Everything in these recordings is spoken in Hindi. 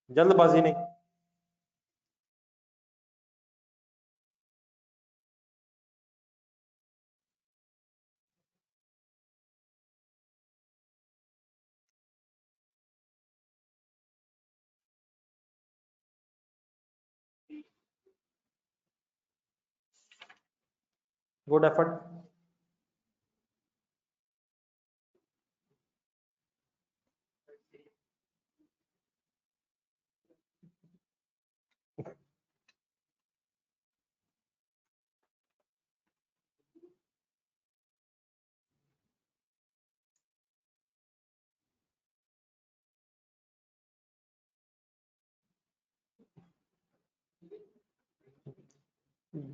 जल्दबाजी नहीं। Good effort.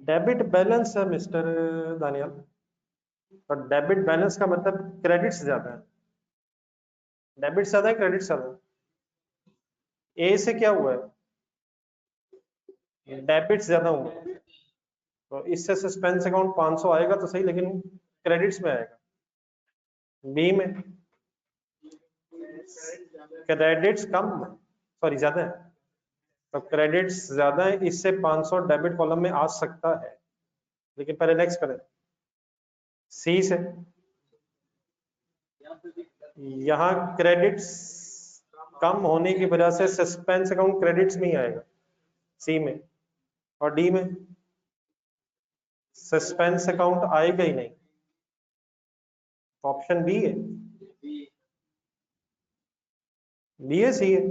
डेबिट बैलेंस है मिस्टर दानियल, और डेबिट बैलेंस का मतलब क्रेडिट्स ज्यादा है। डेबिट ज्यादा है, क्रेडिट ज्यादा है। ए से क्या हुआ है? डेबिट ज्यादा हुआ है। तो इससे सस्पेंस अकाउंट 500 आएगा तो सही, लेकिन क्रेडिट्स में आएगा। बी में क्रेडिट्स कम, सॉरी ज्यादा है, तो क्रेडिट्स ज्यादा है, इससे 500 डेबिट कॉलम में आ सकता है। लेकिन पहले नेक्स्ट करें। सी से यहाँ क्रेडिट्स कम होने की वजह से सस्पेंस अकाउंट क्रेडिट्स में ही आएगा, सी में। और डी में सस्पेंस अकाउंट आएगा ही नहीं, तो ऑप्शन बी है। बी है, सी है?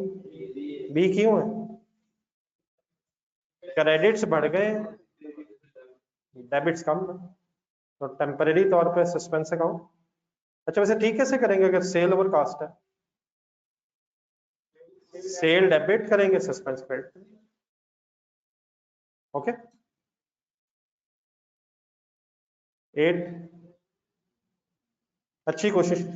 बी क्यों है? क्रेडिट्स बढ़ गए, डेबिट्स कम है, तो टेम्परेरी तौर पे सस्पेंस अकाउंट। अच्छा वैसे ठीक कैसे करेंगे अगर सेल ओवर कास्ट है? सेल डेबिट करेंगे, सस्पेंस क्रेडिट। ओके। 8, अच्छी कोशिश।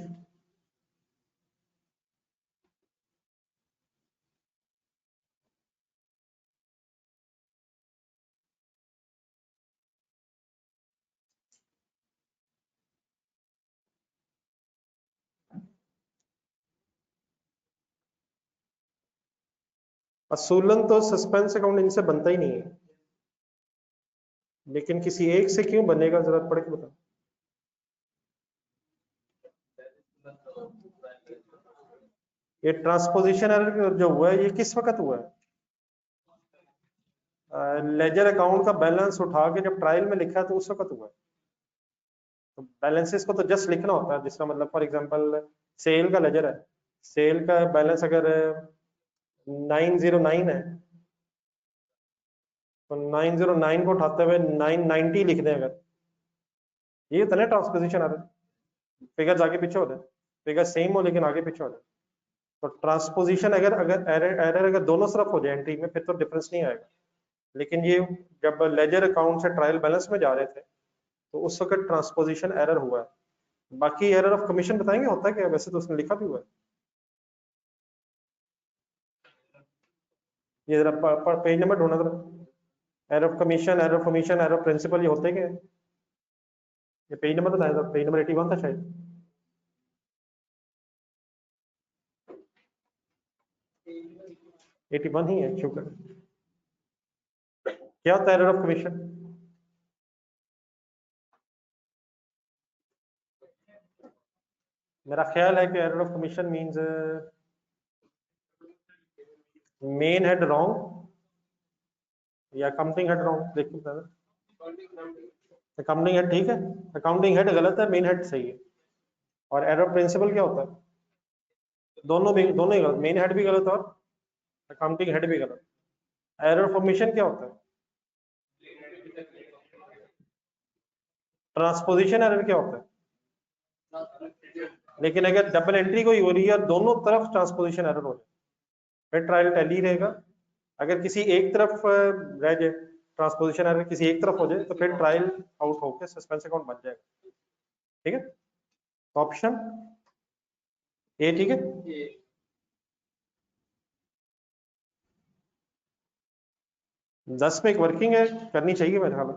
असूलन तो सस्पेंस अकाउंट इनसे बनता ही नहीं है, लेकिन किसी एक से क्यों बनेगा, जरूरत पड़े तो बताओ। ये ट्रांसपोजिशन एरर जो हुआ है ये किस वक्त हुआ है? लेजर अकाउंट का बैलेंस उठा के जब ट्रायल में लिखा है तो उस वक्त हुआ है। तो बैलेंसेस को तो जस्ट लिखना होता है, जिसका मतलब फॉर एग्जांपल सेल का लेजर है, सेल का बैलेंस अगर 909 है, तो 909 को उठाते हुए 990 लिख दें अगर, ये तो ना ट्रांसपोजिशन एरर। फिगर आगे पीछे हो जाए, फिगर सेम हो लेकिन आगे पीछे हो जाए। तो ट्रांसपोजिशन अगर अगर एरर एरर अगर दोनों तरफ हो जाए एंट्री में, फिर तो डिफरेंस नहीं आएगा। लेकिन ये जब लेजर अकाउंट से ट्रायल बैलेंस में जा रहे थे तो उस वक्त ट्रांसपोजिशन एरर हुआ है। बाकी एरर ऑफ कमीशन बताएंगे होता है क्या? वैसे तो उसने लिखा भी हुआ है। ये जरा पेज नंबर ढूंढना जरा। Error of commission, error of commission, error of principle, ये होते क्या है? ये पेज नंबर बताया था, पेज नंबर 81 था शायद। 81 ही है, शुक्र। क्या होता है एरर ऑफ कमीशन? मेरा ख्याल है कि error of commission means main head wrong या अकाउंटिंग हेड रॉन्ग, देखो अकाउंटिंग हेड ठीक है, अकाउंटिंग हेड गलत है, मेन हेड सही है। और एरर प्रिंसिपल क्या होता है? दोनों ही गलत, मेन हेड भी गलत और अकाउंटिंग हेड भी गलत। एरर फॉर्मेशन क्या होता है? ट्रांसपोजिशन एरर क्या होता है? लेकिन अगर डबल एंट्री कोई हो रही है और दोनों तरफ ट्रांसपोजिशन एरर हो जाए, फिर ट्रायल टैली रहेगा। अगर किसी एक तरफ रह जाए, ट्रांसपोजिशन एरर किसी एक तरफ हो जाए, तो फिर ट्रायल आउट होकर सस्पेंस अकाउंट बन जाएगा। ठीक है, ऑप्शन ए ठीक है। 10 में एक वर्किंग है, करनी चाहिए मेरे ख्याल में।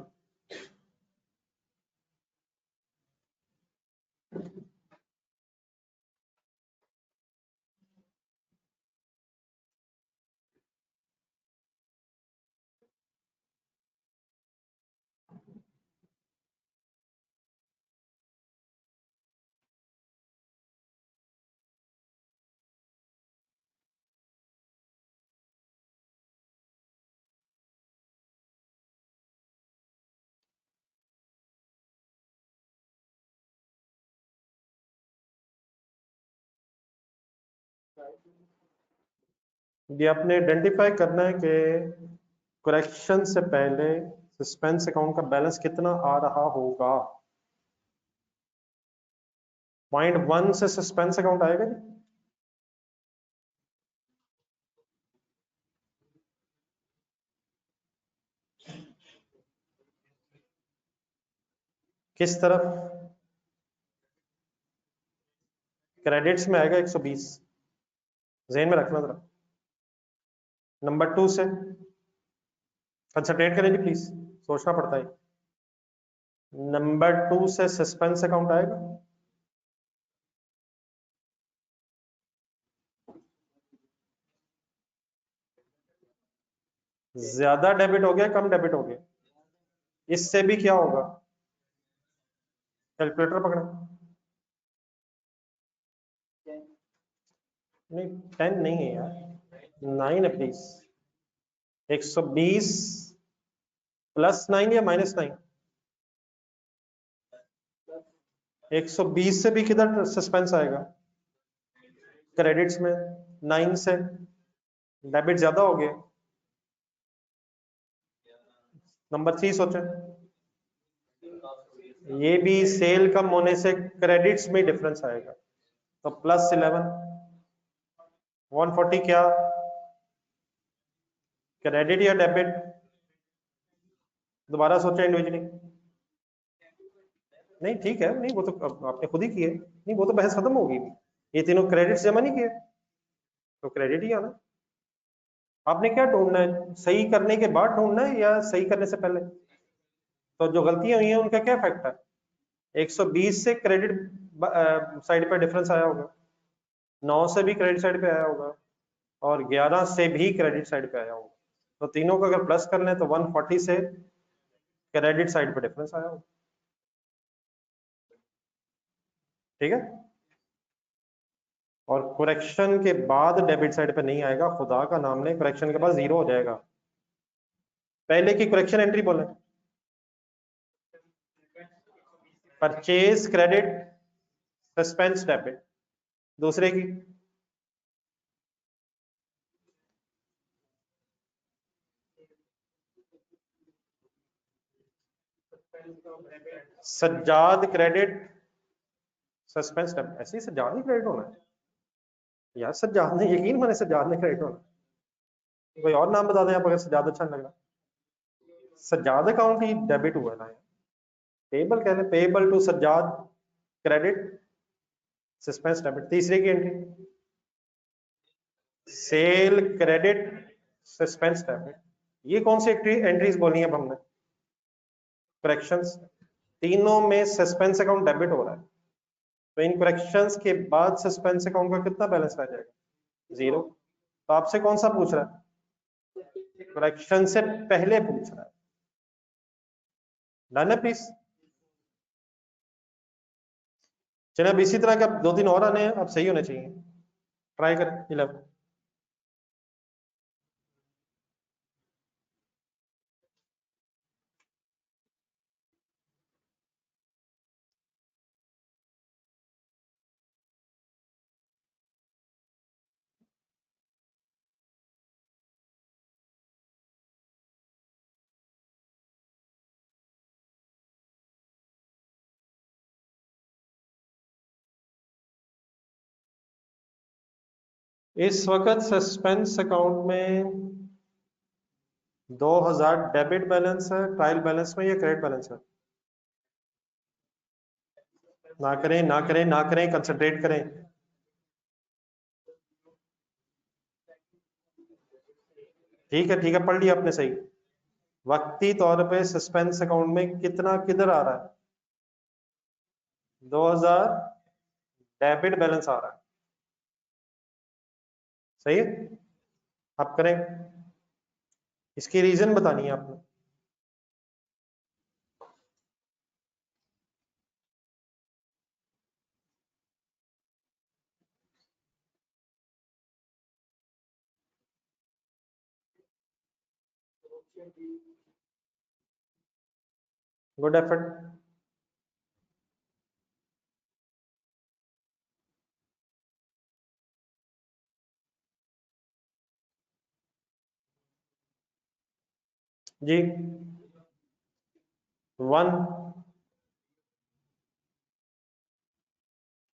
ये आपने आइडेंटिफाई करना है कि करेक्शन से पहले सस्पेंस अकाउंट का बैलेंस कितना आ रहा होगा। .1 से सस्पेंस अकाउंट आएगा जी। किस तरफ? क्रेडिट्स में आएगा 120, ज़हन में रखना जरा। नंबर 2 से कंसंट्रेट करें जी प्लीज, सोचना पड़ता है। नंबर 2 से सस्पेंस अकाउंट आएगा। ज्यादा डेबिट हो गया, कम डेबिट हो गया? इससे भी क्या होगा? कैलकुलेटर पकड़ा? नहीं 10 नहीं है यार, 9 है प्लीज। 120 +9 या -9? 120 से भी किधर सस्पेंस आएगा? क्रेडिट्स में। 9 से डेबिट ज्यादा हो गया। नंबर 3 सोचे। ये भी सेल कम होने से क्रेडिट्स में डिफरेंस आएगा, तो +11। 140 क्या क्रेडिट या डेबिट? दोबारा सोचा इंडिविजुअली। नहीं ठीक है, नहीं वो तो आपने खुद ही किए, नहीं वो तो बहस खत्म होगी। ये तीनों क्रेडिट्स जमा नहीं किए तो क्रेडिट ही आना। आपने क्या ढूंढना है, सही करने के बाद ढूंढना है या सही करने से पहले? तो जो गलतियां हुई हैं उनका क्या इफेक्ट है? 120 से क्रेडिट साइड पे डिफरेंस आया होगा, 9 से भी क्रेडिट साइड पे आया होगा, और 11 से भी क्रेडिट साइड पे आया होगा। तो तीनों को अगर प्लस कर लें तो 140 से क्रेडिट साइड पे डिफरेंस आया होगा। ठीक है, और करेक्शन के बाद डेबिट साइड पे नहीं आएगा, खुदा का नाम ले, करेक्शन के बाद 0 हो जाएगा। पहले की करेक्शन एंट्री बोले, परचेज क्रेडिट सस्पेंस डेबिट। दूसरे की सज्जाद क्रेडिट सस्पेंस डेबिट। ऐसे ही सज्जाद ही क्रेडिट होना है यार, सज्जाद ने, यकीन माने सज्जाद ने क्रेडिट होना है। कोई और नाम बता दें आप अगर सज्जाद अच्छा नहीं लग रहा। सज्जाद अकाउंट ही डेबिट हुआ ना, पेबल कह लें, payable to Sajjad credit suspense debit. तीसरे की entry sale credit suspense debit. ये कौन सी एंट्रीज बोली है अब हमने? करेक्शंस। तीनों में सस्पेंस अकाउंट डेबिट हो रहा है, तो इन करेक्शंस के बाद सस्पेंस अकाउंट का कितना बैलेंस रह जाएगा? 0। तो आपसे कौन सा पूछ रहा है? करेक्शन से पहले पूछ रहा है। डन है प्लीज? चलिए अब इसी तरह के अब 2-3 और आने हैं, अब सही होने चाहिए। ट्राई करें 11। इस वक्त सस्पेंस अकाउंट में 2000 डेबिट बैलेंस है, ट्रायल बैलेंस में या क्रेडिट बैलेंस है? ना करें ना करें ना करें, कंसंट्रेट करें। ठीक है, पढ़ लिया आपने सही। वक्ती तौर पे सस्पेंस अकाउंट में कितना किधर आ रहा है? 2000 डेबिट बैलेंस आ रहा है, सही है। आप करें, इसकी रीजन बतानी है आपने। Good effort. जी 1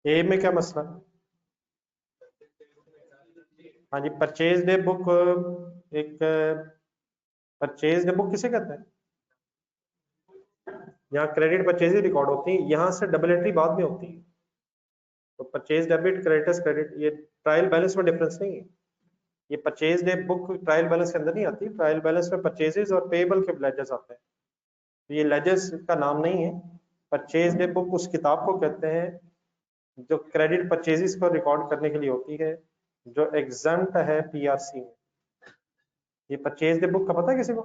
ए में क्या मसला? हाँ जी, परचेज डे बुक, एक परचेज डे बुक किसे कहते हैं? यहाँ क्रेडिट परचेज ही रिकॉर्ड होती है, यहाँ से डबल एंट्री बाद में होती है। तो परचेज डेबिट, क्रेडिटर्स क्रेडिट, ये ट्रायल बैलेंस में डिफरेंस नहीं है। ये purchase day book trial balance के अंदर नहीं आती, ट्रायल बैलेंस में परचेजेस और पेएबल के लेजर्स आते हैं। तो ये लेजर्स का नाम नहीं है। परचेज डे बुक उस किताब को कहते हैं जो क्रेडिट परचेजेस को रिकॉर्ड करने के लिए होती है, जो एग्जम्प्ट है पीआरसी में। ये परचेज डे बुक का पता है किसी को?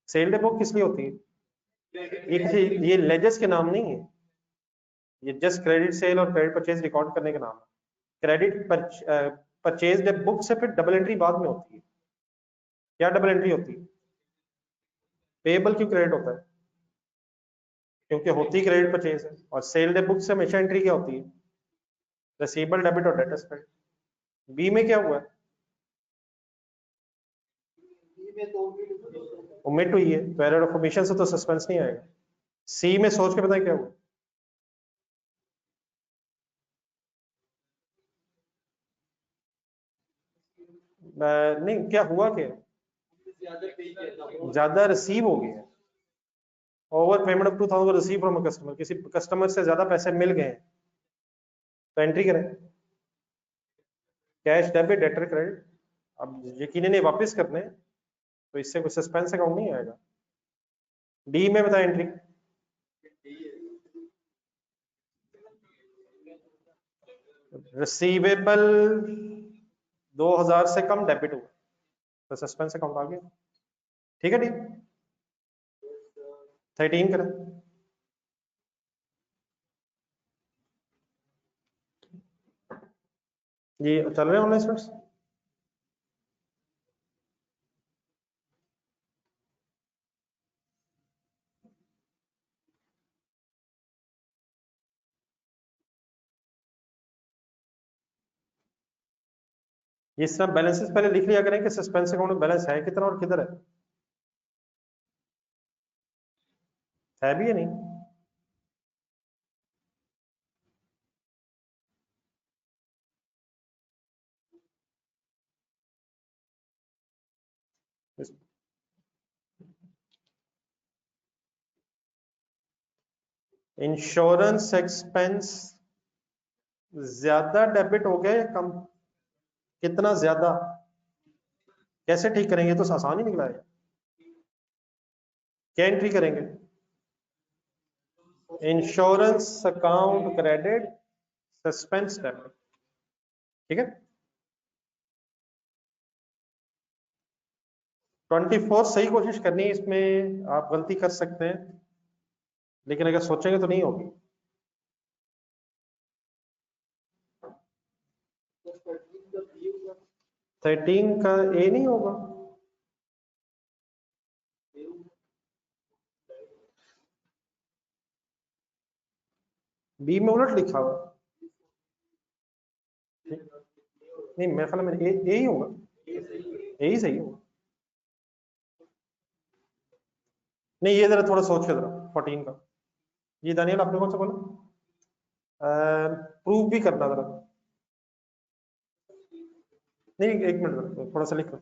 सेल डे बुक किस लिए होती है? ये लेजर्स के नाम नहीं है, ये जस्ट क्रेडिट सेल और क्रेडिट परचेज रिकॉर्ड करने के नाम है। क्रेडिट परचेज डे बुक से फिर डबल एंट्री बाद में होती है। क्या डबल एंट्री होती है? पेएबल क्यों क्रेडिट होता है? क्योंकि होती क्रेडिट परचेज है। और सेल डे बुक से हमेशा एंट्री क्या होती है? रिसीवेबल डेबिट और डेटर्स क्रेडिट। बी में क्या हुआ है? ओमिट हुई है, तो एरर ऑफ ओमिशन से तो सस्पेंस नहीं आएगा। सी में सोच के बताएं क्या हुआ? नहीं, क्या हुआ? क्या ज्यादा रिसीव हो गया? Over payment of 2000 receive from a customer, किसी कस्टमर से ज्यादा पैसे मिल गए हैं, तो एंट्री करें कैश डेबिट डेटर क्रेडिट। अब यकीनन ये वापस करने हैं, तो इससे कोई सस्पेंस अकाउंट नहीं आएगा। डी में बताएं एंट्री। रिसीवेबल 2000 से कम डेबिट हुआ, तो सस्पेंस अकाउंट आ गया। ठीक है डी। 13 करें। जी चल रहे हैं ऑनलाइन स्टूडेंट्स? इस तरह बैलेंसेस पहले लिख लिया करें कि सस्पेंस अकाउंट में बैलेंस है कितना और किधर है भी या नहीं। इंश्योरेंस एक्सपेंस ज्यादा डेबिट हो गया या कम? कितना ज्यादा? कैसे ठीक करेंगे? तो आसान ही निकला है। क्या एंट्री करेंगे? Insurance account credit, suspense debit. ठीक है। 24 सही कोशिश करनी है, इसमें आप गलती कर सकते हैं, लेकिन अगर सोचेंगे तो नहीं होगी। 13 का ए नहीं होगा? बी में उलट लिखा हुआ। नहीं, मेरे ख्याल में ए ही होगा, ए ही सही होगा। नहीं, ये जरा थोड़ा सोच के जरा 14 का। ये दानियल आपने कौन सा बोला? प्रूव भी करना जरा। नहीं, एक मिनट थोड़ा सा लिख लो।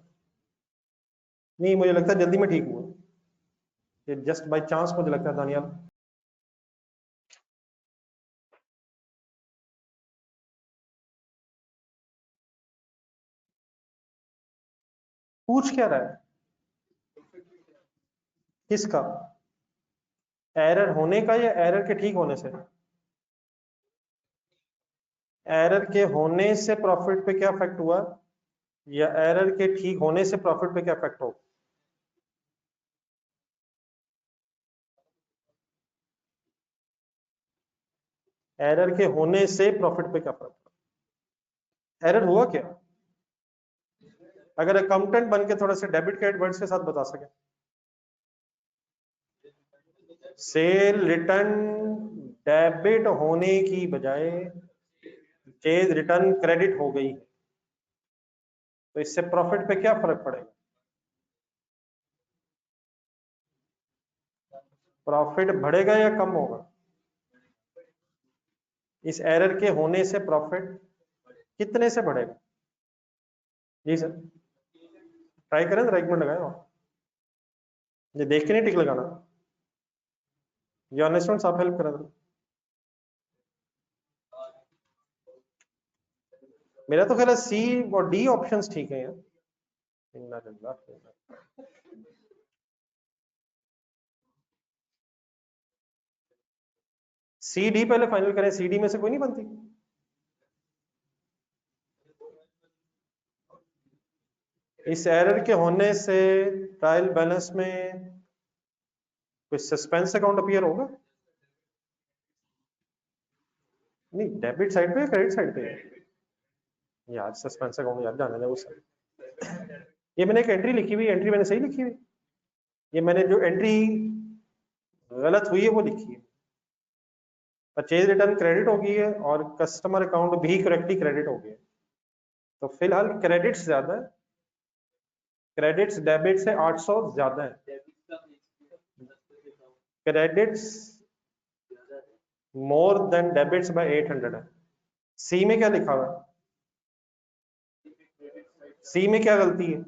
नहीं, मुझे लगता है जल्दी में ठीक हुआ, ये जस्ट बाय चांस मुझे लगता है दानियल। पूछ क्या रहा है? किसका? एरर होने का या एरर के ठीक होने से? एरर के होने से प्रॉफिट पे क्या इफेक्ट हुआ, या एरर के ठीक होने से प्रॉफिट पे क्या इफेक्ट हो? एरर के होने से प्रॉफिट पे क्या इफेक्ट? एरर हुआ क्या? अगर अकाउंटेंट बन के थोड़ा सा डेबिट क्रेडिट वर्ड्स के साथ बता सके। सेल रिटर्न डेबिट होने की बजाय चेज रिटर्न क्रेडिट हो गई, तो इससे प्रॉफिट पे क्या फर्क पड़ेगा? प्रॉफिट बढ़ेगा या कम होगा? इस एरर के होने से प्रॉफिट कितने से बढ़ेगा? जी सर, ट्राई करें तो एक मिनट लगाए और ये देख के नहीं टिक लगाना। ये ऑनेस्ट आप हेल्प करें तो। मेरा तो ख्याल है सी और डी ऑप्शंस ठीक है यार। सी डी पहले फाइनल करें, सी डी में से कोई नहीं बनती। इस एरर के होने से ट्रायल बैलेंस में कोई सस्पेंस अकाउंट अपीयर होगा? नहीं, डेबिट साइड पे या क्रेडिट साइड पे? यार सस्पेंस अकाउंट यार जाने दे उस। ये मैंने एक एंट्री लिखी हुई, एंट्री मैंने सही लिखी हुई। ये मैंने जो एंट्री गलत हुई है वो लिखी है। परचेज रिटर्न क्रेडिट हो गई है और कस्टमर अकाउंट भी करेक्टली क्रेडिट हो गया। तो फिलहाल क्रेडिट्स ज्यादा है, क्रेडिट्स डेबिट से 800 ज्यादा है। Credits more than debits by 800 है। सी में क्या लिखा हुआ है? सी में क्या गलती है?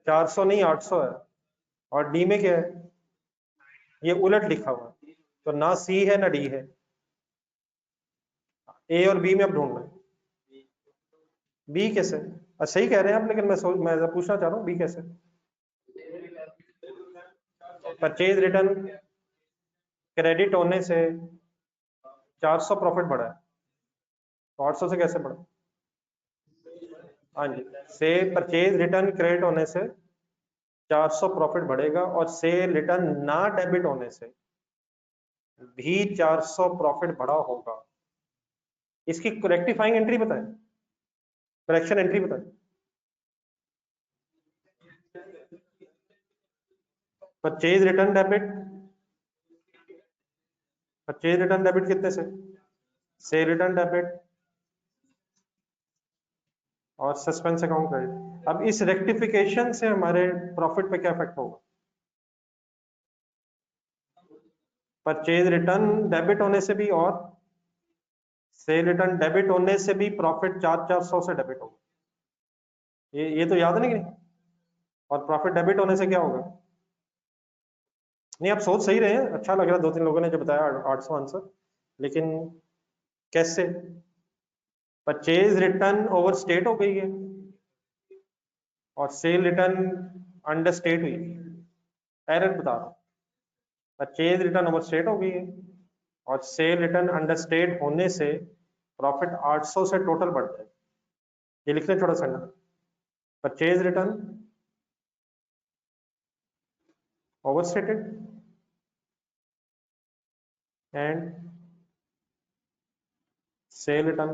400 नहीं 800 है। और डी में क्या है? ये उलट लिखा हुआ है। तो ना सी है ना डी है। ए और बी में अब ढूंढना है। बी कैसे? अच्छा सही कह रहे हैं आप, लेकिन मैं पूछना चाह रहा हूँ बी कैसे? परचेज रिटर्न क्रेडिट होने से 400 प्रॉफिट बढ़ा है, तो 800 से कैसे बढ़ा? हाँ जी, से परचेज रिटर्न क्रेडिट होने से 400 प्रॉफिट बढ़ेगा और सेल रिटर्न ना डेबिट होने से भी 400 प्रॉफिट बढ़ा होगा। इसकी रेक्टिफाइंग एंट्री बताएं, करेक्शन एंट्री बताएं। Purchase return debit, purchase return debit कितने से? सेल रिटर्न डेबिट और सस्पेंस अकाउंट क्रेडिट। अब इस रेक्टिफिकेशन से हमारे प्रॉफिट पे क्या इफेक्ट होगा? परचेज रिटर्न डेबिट होने से भी और सेल रिटर्न डेबिट होने से भी प्रॉफिट 400 से डेबिट होगा। ये तो याद नहीं कि नहीं? और प्रॉफिट डेबिट होने से क्या होगा? नहीं, आप सोच सही रहे हैं, अच्छा लग रहा है, दो तीन लोगों ने जो बताया 800 आंसर, लेकिन कैसे? परचेज रिटर्न ओवर स्टेट हो गई है और सेल रिटर्न अंडर स्टेट हुई, एरर बता रहा हूं। परचेज रिटर्न ओवर स्टेट हो गई है और सेल रिटर्न अंडर स्टेट होने से प्रॉफिट 800 से टोटल बढ़ जाएगा। ये लिख लें थोड़ा सा, purchase return overstated and cell return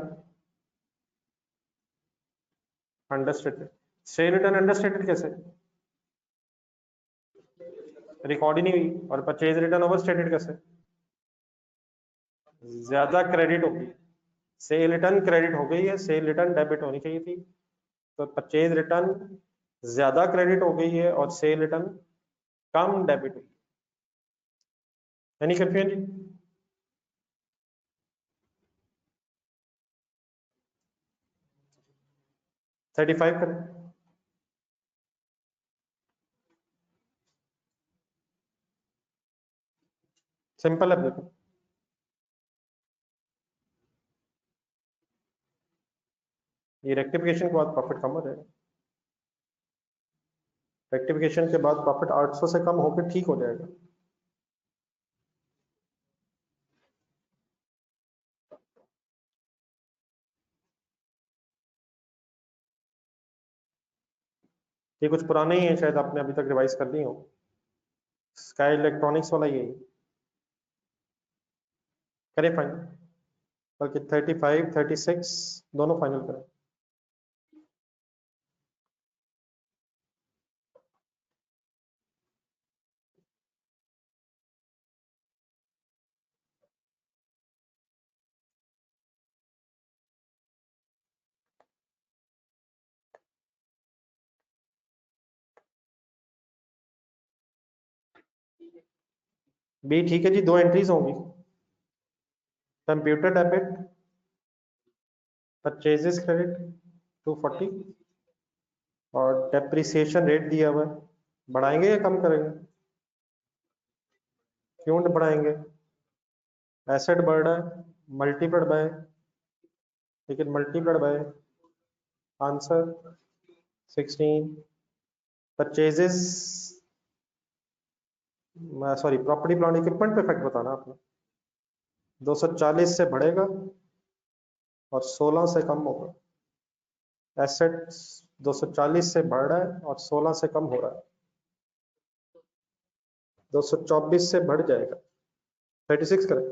understated. Cell return understated कैसे? रिकॉर्ड ही नहीं हुई। और परचेज रिटर्न ओवरस्टेटेड कैसे? ज्यादा क्रेडिट हो गई। सेल रिटर्न क्रेडिट हो गई है, सेल रिटर्न डेबिट होनी चाहिए थी, तो परचेज रिटर्न ज्यादा क्रेडिट हो गई है और सेल रिटर्न कम डेबिट हुई। Any confusion? 35 करें। सिंपल है, देखो ये रेक्टिफिकेशन के बाद प्रॉफिट कम हो जाएगा। रेक्टिफिकेशन के बाद प्रॉफिट 800 से कम होकर ठीक हो जाएगा। ये कुछ पुराने ही है, शायद आपने अभी तक रिवाइज कर ली हो। स्काई इलेक्ट्रॉनिक्स वाला यही करें फाइनल, बल्कि 35 36 दोनों फाइनल करें। बी ठीक है जी, दो एंट्रीज होंगी। कंप्यूटर डेबिट, परचेजेस क्रेडिट 240 और डेप्रिसिएशन रेट दिया हुआ है। बढ़ाएंगे या कम करेंगे? क्यों बढ़ाएंगे? एसेट बढ़ रहा है, मल्टीप्लाइड बाय, लेकिन multiplied by answer 16। Purchases, sorry property plant equipment पे इफेक्ट बताना आपने। 240 से बढ़ेगा और 16 से कम होगा। एसेट्स 240 से बढ़ रहा है और 16 से कम हो रहा है, 224 से बढ़ जाएगा। 36 करें।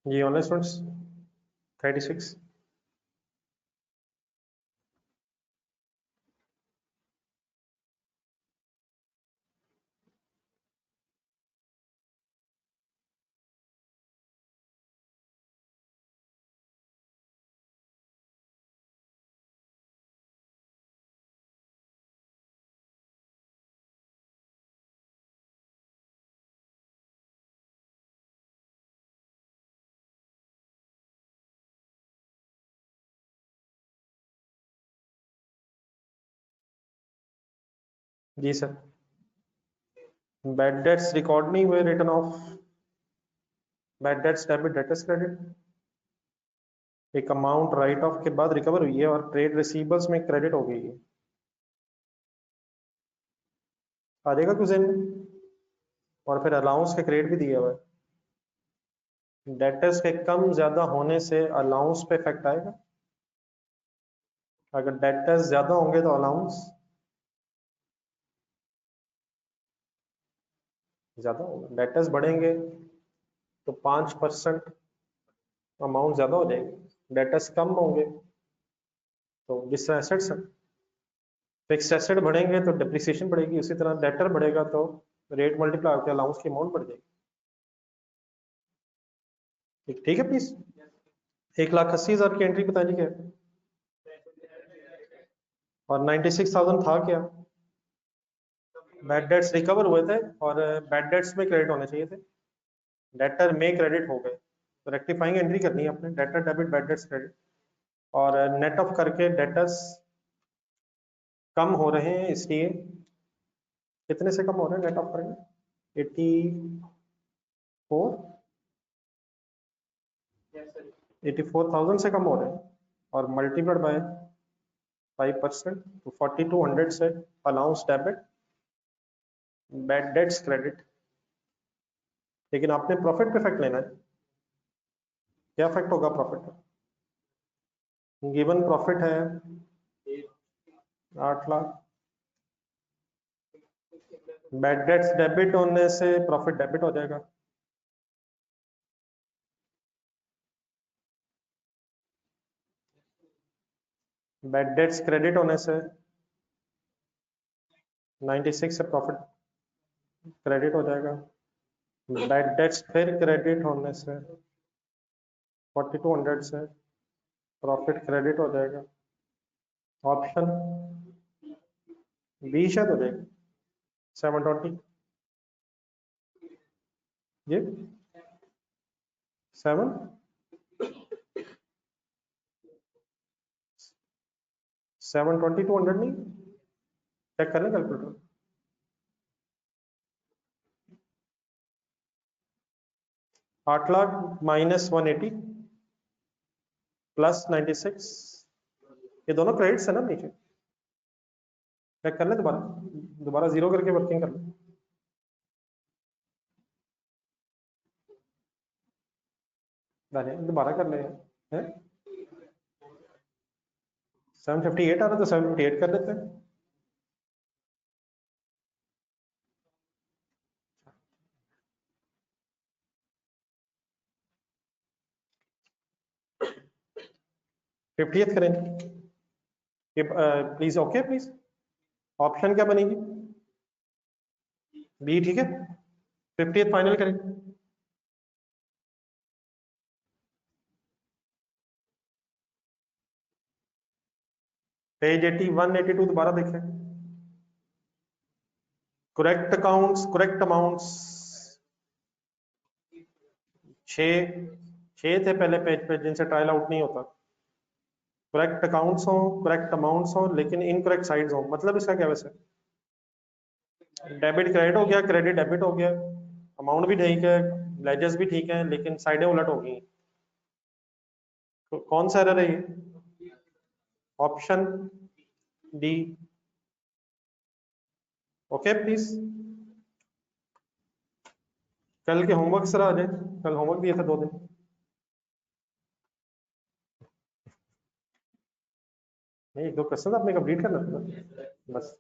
जी ऑनलाइन स्टूडेंट्स 36। जी सर, बैड डेट्स रिकॉर्ड नहीं हुए, return of bad debts debit debtors credit. एक अमाउंट राइट ऑफ के बाद रिकवर हुई है और ट्रेड रिसीवर्स में क्रेडिट हो गई है। आ जाएगा कुछ दिन में। और फिर अलाउंस के क्रेडिट भी दिया हुआ है। डेटर्स के कम ज्यादा होने से अलाउंस पे इफेक्ट आएगा। अगर डेटर्स ज्यादा होंगे तो अलाउंस ज्यादा होगा, डेटर्स बढ़ेंगे तो 5% अमाउंट ज्यादा हो जाएगी। डेटर्स कम होंगे तो जिस तरह एसेट्स फिक्स्ड एसेट बढ़ेंगे तो डिप्रिसिएशन बढ़ेगी, उसी तरह डेटर बढ़ेगा तो रेट मल्टीप्लाई होकर अलाउंस की अमाउंट बढ़ जाएगी। ठीक है प्लीज। 1,80,000 की एंट्री बतानी क्या है और 96,000 था क्या? बैड डेट्स रिकवर हुए थे और बैड डेट्स में क्रेडिट होने चाहिए थे, डेटर में क्रेडिट हो गए, तो रेक्टिफाइंग एंट्री करनी है अपने, debtor debit bad debts credit. और नेट ऑफ करके डेटर्स कम हो रहे हैं, इसलिए कितने से कम हो रहे हैं नेट ऑफ करेंगे? 84,000 से कम हो रहे हैं और मल्टीप्लाइड बाय 5% तो 4200 से allowance debit bad debts credit. लेकिन आपने प्रॉफिट पे इफेक्ट लेना है। क्या इफेक्ट होगा प्रॉफिट पे? गिवन प्रॉफिट है 8 लाख, बैड डेट्स डेबिट होने से प्रॉफिट डेबिट हो जाएगा। बैड डेट्स क्रेडिट होने से 96 से प्रॉफिट क्रेडिट हो जाएगा। बैड डेट्स फिर क्रेडिट होने से 4200 से प्रॉफिट क्रेडिट हो जाएगा। ऑप्शन बी शायद हो जाएगा 720 जी 7 720 200 नहीं, चेक कर लें कैलकुलेटर। 8 लाख माइनस 180 प्लस 96, ये दोनों क्रेडिट्स है ना नीचे, चेक कर लें दोबारा, दोबारा जीरो करके वर्किंग कर लें। दोबारा कर लें हैं। 758 आ रहा, तो 758 कर देते हैं। फिफ्टियथ करेंगे प्लीज, ओके प्लीज। ऑप्शन क्या बनेगी? बी, ठीक है। 50th फाइनल करेंगे। पेज 81 82 दोबारा देखें। करेक्ट अकाउंट्स, करेक्ट अमाउंट्स 6 थे पहले पेज पे जिनसे ट्रायल आउट नहीं होता। करेक्ट अकाउंट्स हो, करेक्ट अमाउंट्स हो, लेकिन इनकरेक्ट साइड्स हो, मतलब इसका क्या वैसे? डेबिट क्रेडिट हो गया, क्रेडिट डेबिट हो गया, अमाउंट भी ठीक है, लेजर्स भी ठीक है, लेकिन साइडें उलट हो गई। तो कौन सा एरर है ये? Option D. Okay please. कल के होमवर्क सर आ जाए, कल होमवर्क दिए थे 2 दिन। नहीं, 1-2 क्वेश्चन आपने कंप्लीट करना था ना, बस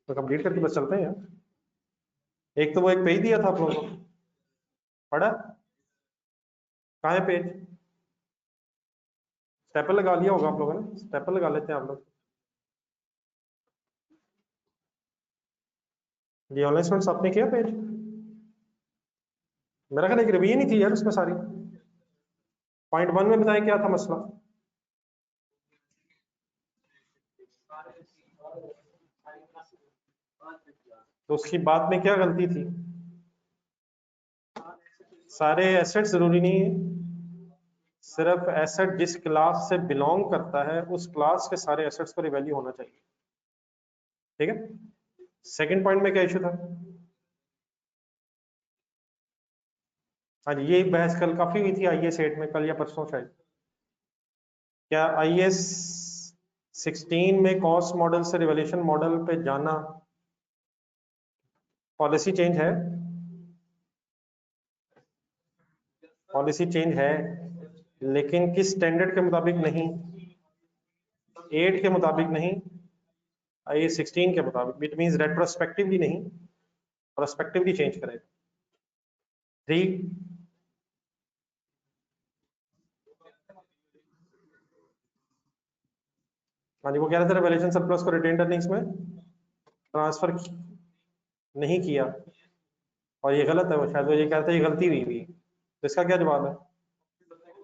तो कंप्लीट करके बस चलते हैं यार। एक तो वो एक पेज दिया था आप लोगों को, पढ़ा? कहाँ है पेज? स्टेपल लगा लिया होगा आप लोगों ने, स्टेपल लगा लेते हैं आप लोग। ये ऑनलाइन स्टूडेंट्स आपने किया पेज? मेरा ख्याल एक रिवीजन ही थी यार उसमें सारी। पॉइंट 1 में बताएं क्या था मसला। तो उसकी बात में क्या गलती थी? सारे एसेट जरूरी नहीं है, सिर्फ एसेट जिस क्लास से बिलोंग करता है उस क्लास के सारे एसेट्स पर वैल्यू होना चाहिए, ठीक है। सेकंड पॉइंट में क्या इशू था? हाँ जी, ये बहस कल काफी हुई थी आईएएस 8 में, कल या परसों शायद। क्या आईएएस 16 में कॉस्ट मॉडल से रिवैल्यूएशन मॉडल पे जाना पॉलिसी चेंज है? पॉलिसी चेंज है, लेकिन किस स्टैंडर्ड के मुताबिक नहीं? 8 के मुताबिक नहीं, आईएएस 16 के मुताबिक। इट मींस रेट्रोस्पेक्टिवली नहीं, प्रोस्पेक्टिवली चेंज करेगा। 3। हाँ जी, वो कह रहे थे रिवैल्यूएशन सरप्लस को रिटेन्ड अर्निंग्स में ट्रांसफर नहीं किया, और ये गलत है। वो शायद वो ये कहते हैं ये गलती हुई हुई है। तो इसका क्या जवाब है?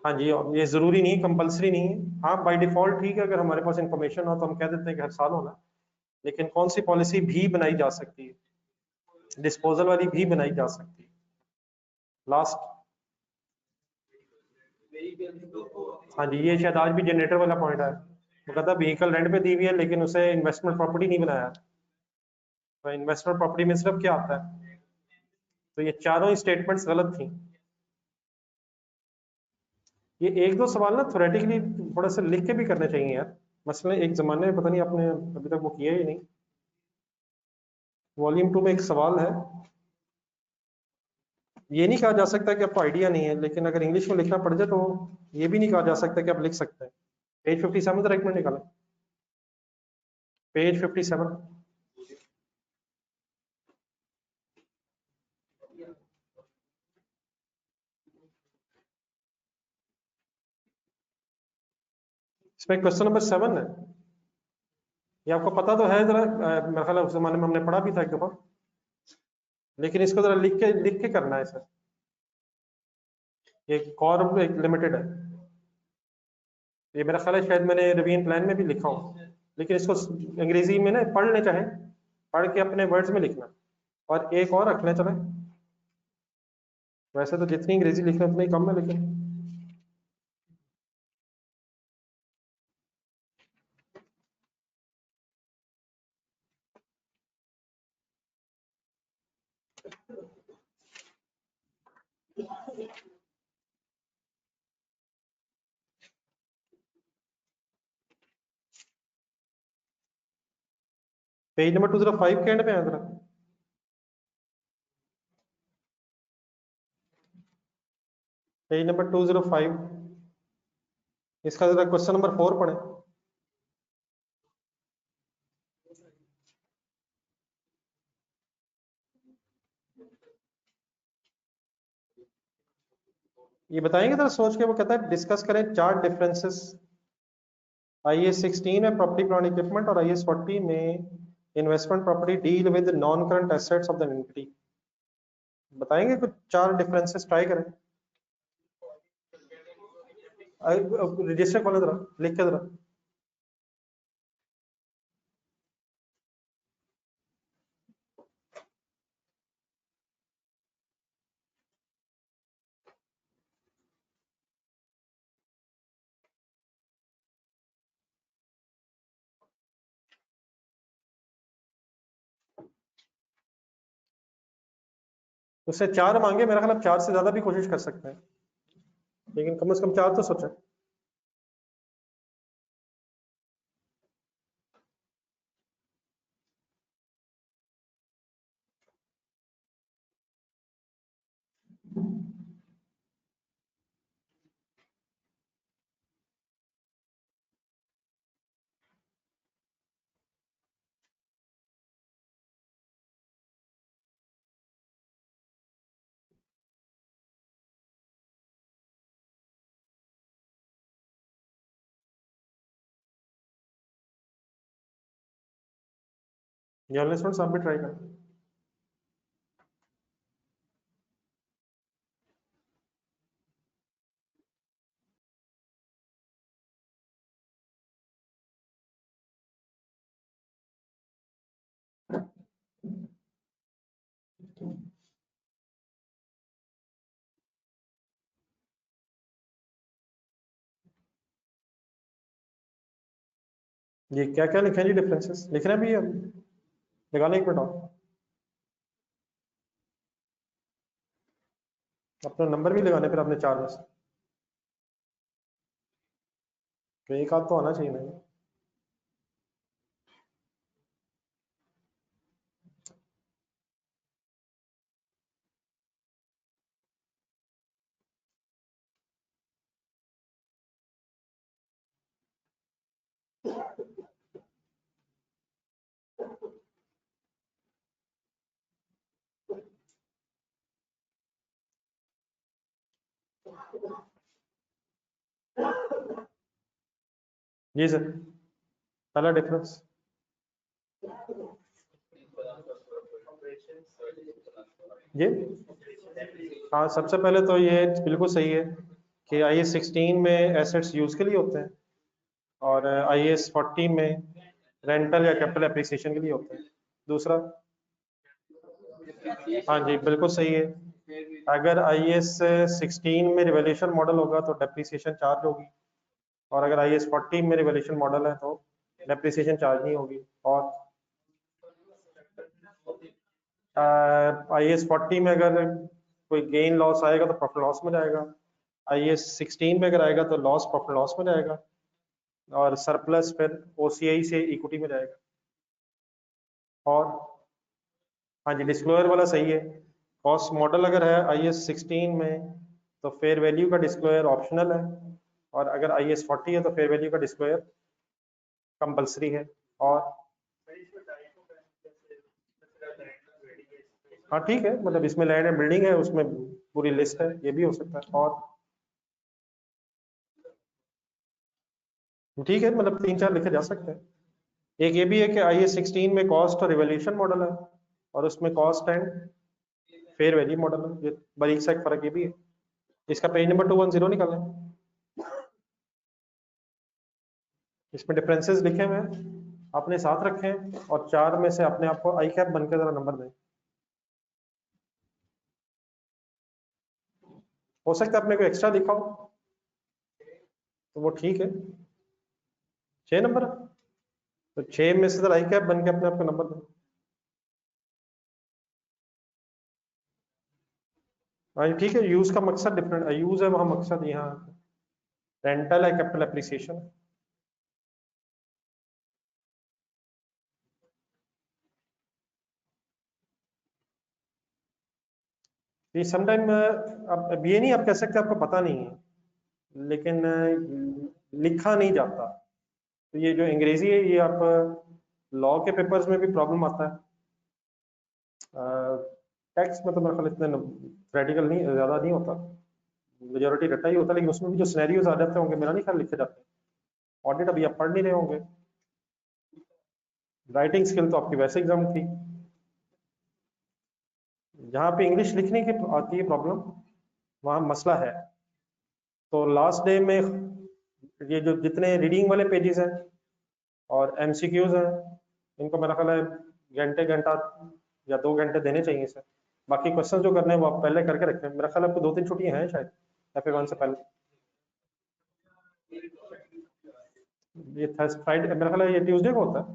हाँ जी, ये जरूरी नहीं, कंपलसरी नहीं है। हाँ, बाय डिफॉल्ट ठीक है, अगर हमारे पास इंफॉर्मेशन हो तो हम कह देते हैं कि हर साल होना, लेकिन कौन सी पॉलिसी भी बनाई जा सकती है? डिस्पोजल वाली भी बनाई जा सकती है। लास्ट। हाँ जी, ये शायद आज भी जनरेटर वाला पॉइंट है। वो कहता है व्हीकल रेंट पे दी हुई है लेकिन उसे इन्वेस्टमेंट प्रॉपर्टी नहीं बनाया। तो इन्वेस्टमेंट प्रॉपर्टी में सिर्फ क्या आता है? तो ये चारों स्टेटमेंट्स गलत थी। ये 1-2 सवाल ना थ्योरेटिकली थोड़ा सा लिख के भी करने चाहिए यार। मसलन एक जमाने में, पता नहीं आपने अभी तक वो किया ही नहीं, वॉल्यूम 2 में एक सवाल है। ये नहीं कहा जा सकता कि आपको आइडिया नहीं है, लेकिन अगर इंग्लिश में लिखना पड़ जाए तो ये भी नहीं कहा जा सकता कि आप लिख सकते हैं। पेज 57 राइट में निकालें, पेज 57। इसमें क्वेश्चन नंबर 7 है। ये आपको पता तो है जरा, मेरे ख्याल है उस जमाने में हमने पढ़ा भी था एक दफा, लेकिन इसको जरा लिख के करना है सर। ये कॉर्प एक लिमिटेड है, ये मेरा ख्याल है शायद मैंने रिवीजन प्लान में भी लिखा हो, लेकिन इसको अंग्रेजी में ना पढ़ ले, चाहे पढ़ के अपने वर्ड्स में लिखना। और एक और रख लें चले, वैसे तो जितनी अंग्रेजी लिखना उतना ही कम है, लेकिन पेज नंबर 205 के एंड पे है जरा। पेज नंबर 205, इसका जरा क्वेश्चन नंबर 4 पढ़े। ये बताएंगे जरा सोच के। वो कहता है डिस्कस करें 4 डिफरेंसेस IAS 16 में प्रॉपर्टी प्लांट इक्विपमेंट और IAS 40 में investment property deal with non current assets of the entity. बताएंगे कुछ 4 डिफरेंसेस, ट्राई करें। रजिस्टर खोले जरा, लिख के जरा। उससे 4 मांगे, मेरा ख्याल 4 से ज्यादा भी कोशिश कर सकते हैं, लेकिन कम से कम 4 तो सोचें। जर्नलिस्ट आप भी ट्राई करें। ये क्या क्या लिखे हैं जी डिफरेंसेस? लिख रहे हैं भी हम? निकालें एक मिनट और, अपना नंबर भी लगाने फिर अपने 4 में से तो एक आध तो आना चाहिए ना। जी सर, पहला डिफरेंस। ये हाँ, सबसे पहले तो ये बिल्कुल सही है कि IAS 16 में एसेट्स यूज के लिए होते हैं और IAS 40 में रेंटल या कैपिटल एप्रिसिएशन के लिए होते हैं। दूसरा, हाँ जी बिल्कुल सही है, अगर IAS 16 में रिवैल्यूएशन मॉडल होगा तो डेप्रिसिएशन चार्ज होगी, और अगर IAS 40 में रिवैल्यूएशन मॉडल है तो डेप्रिसिएशन चार्ज नहीं होगी। और IAS 40 में अगर कोई गेन लॉस आएगा तो प्रॉफिट लॉस में जाएगा, IAS 16 में अगर आएगा तो लॉस प्रॉफिट लॉस में जाएगा, और सरप्लस फिर OCI से इक्विटी में जाएगा। और हाँ जी, डिस्क्लोजर वाला सही है। कॉस्ट मॉडल अगर है IAS 16 में तो फेयर वैल्यू का डिस्क्लोजर ऑप्शनल है, और अगर IAS 40 है तो फेयर वैल्यू का डिस्क्लोजर कंपलसरी है। और हाँ ठीक है, मतलब इसमें लैंड एंड बिल्डिंग है, उसमें पूरी लिस्ट है, ये भी हो सकता है। और ठीक है, मतलब 3-4 लिखे जा सकते हैं। एक ये भी है कि IAS 16 में कॉस्ट और रिवैल्यूएशन मॉडल है, और उसमें cost and fair value model है। ये बारीक सा एक फर्क ये भी है। इसका पेज नंबर 210 निकालें, इसमें डिफरेंसेस लिखे हुए हैं, अपने साथ रखें और 4 में से अपने आप को आई कैप बनकर जरा नंबर दें। हो सकता है अपने को एक्स्ट्रा लिखा हो तो वो ठीक है। 6 नंबर, तो 6 में से जरा आई कैप बन के अपने आप को नंबर दें। हाँ ठीक है, यूज का मकसद डिफरेंट है, यूज है वहां, मकसद यहाँ रेंटल है, कैपिटल एप्रिसिएशन। ये समटाइम अब ये नहीं आप कह सकते आपको पता नहीं है, लेकिन लिखा नहीं जाता। तो ये जो अंग्रेजी है, ये आप लॉ के पेपर्स में भी प्रॉब्लम आता है। टेक्स्ट में तो मेरे ख्याल इतना क्रिटिकल नहीं, ज्यादा नहीं होता, मेजोरिटी रटा ही होता है, लेकिन उसमें भी जो सिनेरियोज आ जाते होंगे मेरा नहीं ख्याल लिखे जाते। ऑडिट अभी आप पढ़ नहीं रहे होंगे, राइटिंग स्किल तो आपकी वैसे एग्जाम थी। जहाँ पे इंग्लिश लिखने की आती है प्रॉब्लम, वहाँ मसला है। तो लास्ट डे में ये जो जितने रीडिंग वाले पेजेस हैं और एमसीक्यूज हैं, इनको मेरा ख्याल है घंटे घंटा या 2 घंटे देने चाहिए सर। बाकी क्वेश्चन जो करने हैं वो आप पहले करके रखें। मेरा ख्याल है आपको 2-3 छुट्टियां हैं शायद FA1 से पहले। ये फ्राइडे मेरा ख्याल है, ये ट्यूसडे को होता है,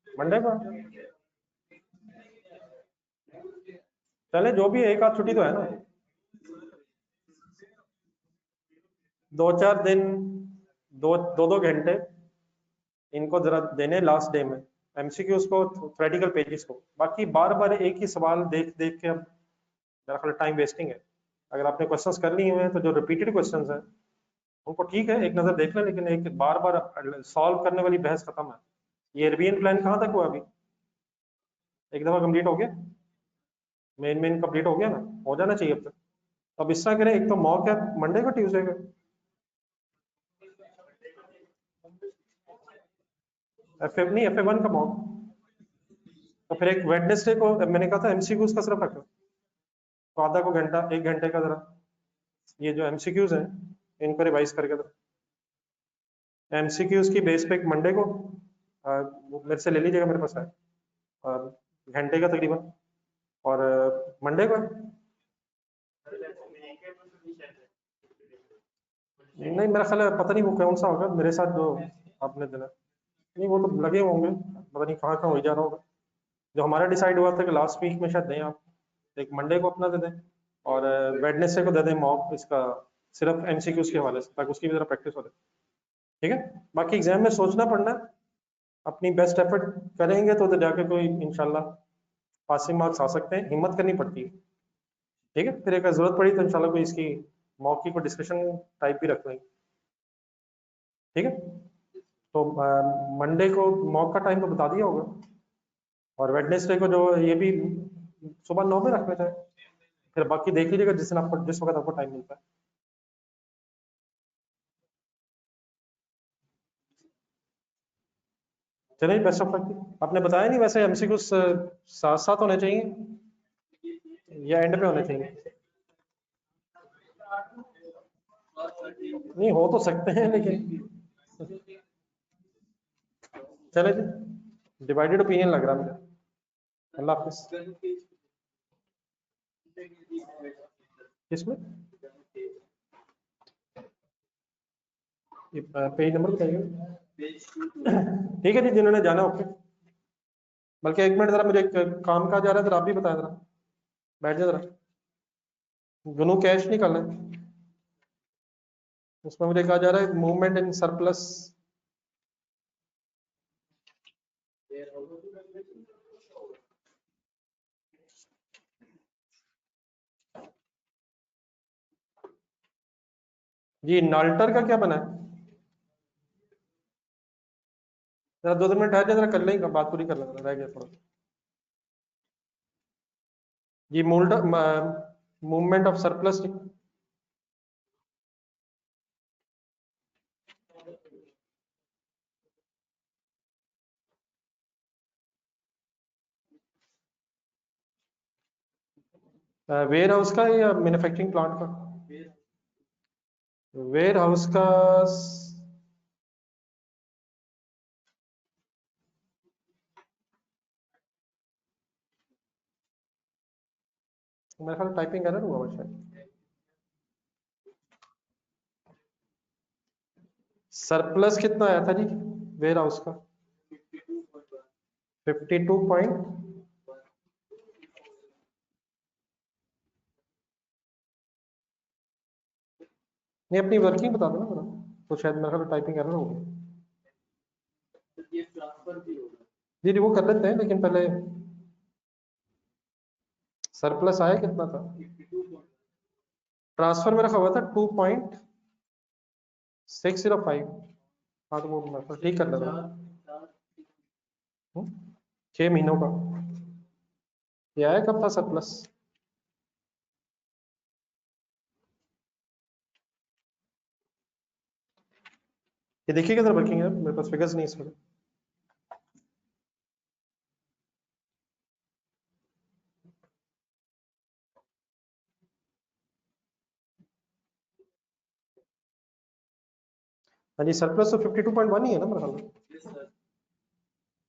मंडे को। चले जो भी है, एक आध छुट्टी तो है ना। 2-4 दिन, 2-2 घंटे इनको जरा देने लास्ट डे में, एमसीक्यूज को, थ्योरेटिकल पेजेस को। बाकी बार बार एक ही सवाल देख देख के अब मेरा ख्याल टाइम वेस्टिंग है। अगर आपने क्वेश्चंस कर लिए हैं तो जो रिपीटेड क्वेश्चंस हैं उनको ठीक है एक नजर देख लें, लेकिन एक बार बार सॉल्व करने वाली बहस खत्म है। ये एयरबीएन प्लान कहाँ तक हुआ अभी? एक दफा कंप्लीट हो गया? मेन कंप्लीट हो गया ना? हो जाना चाहिए अब तक। अब इस तरह करें, एक तो मॉक है मंडे को, ट्यूसडे को, नहीं FA1 का मॉक। तो फिर एक वेडनेसडे को मैंने कहा था एमसीक्यूज का सिर्फ रखो, तो आधा को घंटा 1 घंटे का जरा ये जो एमसीक्यूज हैं इनको रिवाइज करके दो। एमसीक्यूज की बेस पे एक मंडे को वो मेरे से ले लीजिएगा, मेरे पास है घंटे का तकरीबन, और मंडे को नहीं, मेरा ख्याल है पता नहीं वो कौन सा होगा मेरे साथ जो आपने दिला। नहीं वो तो लगे होंगे, पता नहीं कहाँ कहाँ हो जा रहा होगा। जो हमारा डिसाइड हुआ था कि लास्ट वीक में शायद दें आप, एक मंडे को अपना दे दें और वेडनेसडे को दे दें मॉक इसका, सिर्फ एमसीक्यूज के हवाले से, ताकि उसकी भी जरा प्रैक्टिस हो जाए। ठीक है, बाकी एग्जाम में सोचना पड़ना है, अपनी बेस्ट एफर्ट करेंगे तो जाके कोई इंशाल्लाह पासिंग मार्क्स आ सकते हैं, हिम्मत करनी पड़ती है। ठीक है, फिर अगर जरूरत पड़ी तो इंशाल्लाह कोई इसकी मॉक की कोई डिस्कशन टाइप भी रख लेंगे। ठीक है, तो मंडे को मॉक का टाइम तो बता दिया होगा, और वेडनेसडे को जो ये भी सुबह 9 बजे रख लेते हैं। फिर बाकी देख लीजिएगा जिस दिन आपको, जिस वक्त आपको टाइम मिलता है। चलिए, बेस्ट ऑफ लक। आपने बताया नहीं वैसे एमसीक्यू साथ साथ होने चाहिए या एंड पे होने चाहिए? नहीं हो तो सकते हैं लेकिन चले जी, डिवाइडेड ओपिनियन लग रहा है मुझे। अल्लाह हाफिज। किसमें? पेज नंबर बताइए। ठीक है जी, जिन्होंने जाना ओके। बल्कि एक मिनट जरा, मुझे एक काम का जा रहा है, जरा आप भी बताएं जरा, बैठ जाए जरा। गनू कैश निकालना है, उसमें मुझे कहा जा रहा है मूवमेंट इन सरप्लस। जी नाल्टर का क्या बना है? जरा 2 मिनट ठहर जाए, जरा कर लेंगे, बात पूरी कर लेंगे, रह गया थोड़ा। जी movement of surplus. Warehouse का या मैन्युफैक्चरिंग प्लांट का? वेयर हाउस का मेरे ख्याल टाइपिंग एरर हुआ शायद। सरप्लस कितना आया था जी वेयर हाउस का? 52 पॉइंट। नहीं, अपनी वर्किंग बता दो ना जरा, तो शायद मेरे ख्याल टाइपिंग एरर हो गई। जी जी वो कर लेते हैं, लेकिन पहले सरप्लस आया कितना था? ट्रांसफर मेरा हुआ था 2.605। हाँ तो वो मतलब ठीक कर लेना। 6 महीनों का ये आया कब था सरप्लस? ये देखिए किधर वर्किंग है, मेरे पास फिगर्स नहीं इसमें। हाँ जी, सरप्लस तो 52.1 ही है ना मेरे ख्याल में।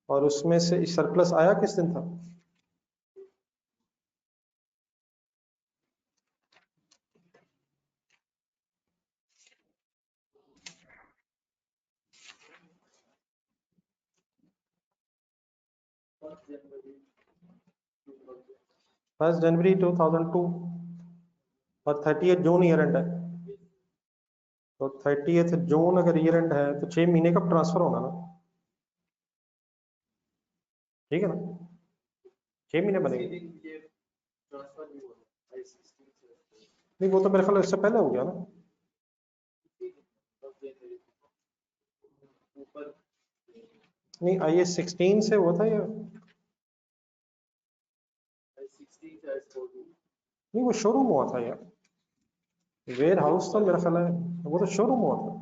और उसमें से सरप्लस आया किस दिन था? फर्स्ट जनवरी 2002 और 30 जून ईयर एंड है। तो 30 जून अगर ईयर एंड है तो 6 महीने का ट्रांसफर होना ना, ठीक है ना, 6 महीने बनेंगे। नहीं वो तो मेरे ख्याल इससे पहले हो गया ना। नहीं IS16 से हुआ था या नहीं, वो शोरूम हुआ था यार। वेयर हाउस तो मेरा ख्याल है वो तो शोरूम हुआ था।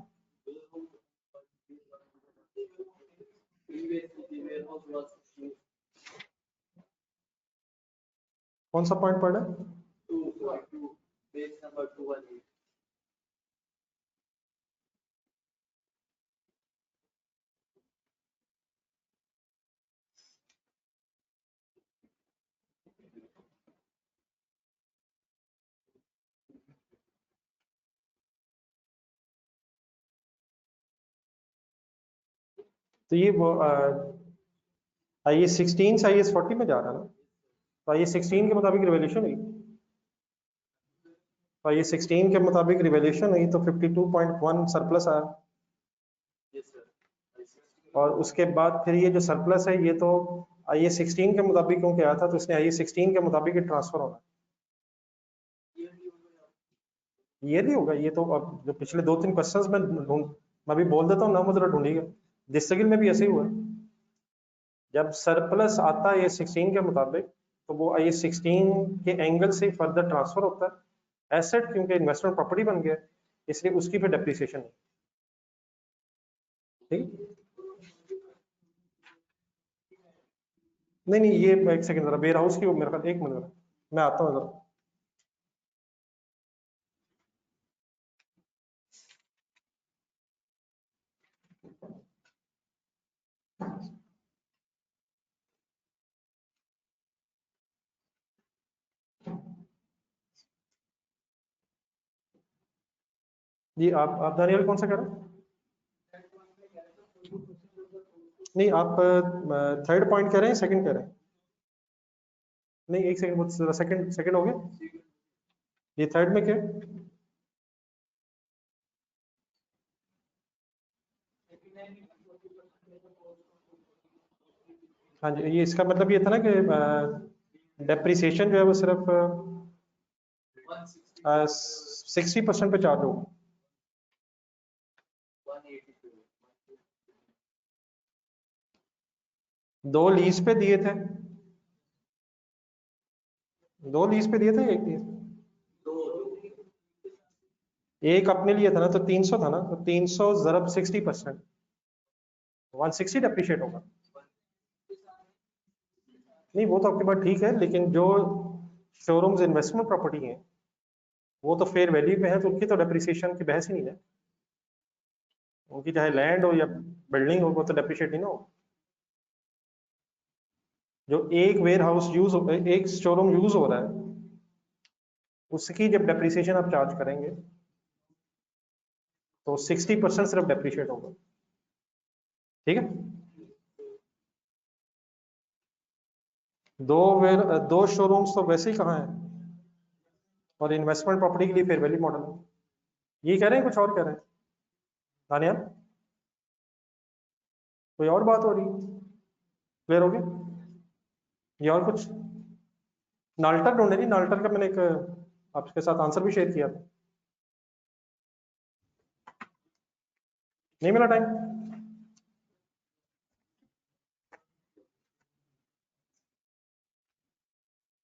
कौन सा पॉइंट पढ़ा है? तो ये वो IS16 से IS40 में जा रहा है ना। तो IS16 के मुताबिक रिवॉल्यूशन हुई, तो IS16 के मुताबिक रिवॉल्यूशन हुई तो 52.1 सरप्लस आया। और उसके बाद फिर ये जो सरप्लस है ये तो IS16 के मुताबिक क्योंकि आया था तो इसने IS16 के मुताबिक ही ट्रांसफर होना। ये नहीं होगा, ये तो अब जो पिछले 2-3 क्वेश्चंस में मैं भी बोल देता हूँ ना, मुझे ढूंढिएगा। डिस्टिल में भी ऐसे ही हुआ है। जब सरप्लस आता है IS16 के मुताबिक तो वो IS16 के एंगल से फर्दर ट्रांसफर होता है एसेट, क्योंकि इन्वेस्टमेंट प्रॉपर्टी बन गया इसलिए उसकी फिर डेप्रिसिएशन है। ठीक, नहीं नहीं ये एक सेकंड जरा, वेयर हाउस की वो मेरे पास, एक मिनट मैं आता हूँ जरा। जी आप दानियल कौन सा कह रहे हैं? नहीं आप थर्ड पॉइंट कह रहे हैं, सेकंड कह रहे हैं? नहीं एक सेकंड, जरा सेकंड सेकंड हो गया, ये थर्ड में क्या है? हाँ जी, ये इसका मतलब ये था ना कि डेप्रिसिएशन जो है वो सिर्फ 60% पे चार्ज होगा। दो लीज पे दिए थे, दो लीज पे दिए थे, एक लीज, एक अपने लिए था ना, तो 300 था ना, तो 300 ज़रब 60%, 160 डेप्रिशिएट होगा। नहीं वो तो आपकी बात ठीक है, लेकिन जो शोरूम्स इन्वेस्टमेंट प्रॉपर्टी हैं वो तो फेयर वैल्यू पे है, तो उनकी तो डेप्रिसिएशन की बहस ही नहीं है। उनकी चाहे लैंड हो या बिल्डिंग हो वो तो डेप्रिशिएट नहीं ना हो। जो एक वेयर हाउस यूज हो, एक शोरूम यूज हो रहा है, उसकी जब डेप्रिसिएशन आप चार्ज करेंगे तो 60% सिर्फ डेप्रिशिएट होगा। ठीक है, दो शोरूम्स तो वैसे ही कहाँ है, और इन्वेस्टमेंट प्रॉपर्टी के लिए फेयर वैल्यू मॉडल है। ये कह रहे हैं कुछ और कह रहे हैं दानियाल? कोई और बात हो रही है? क्लियर हो गया? ये और कुछ? नाल्टर ढूंढे नहीं, नाल्टर का मैंने एक आपके साथ आंसर भी शेयर किया था, नहीं मिला टाइम?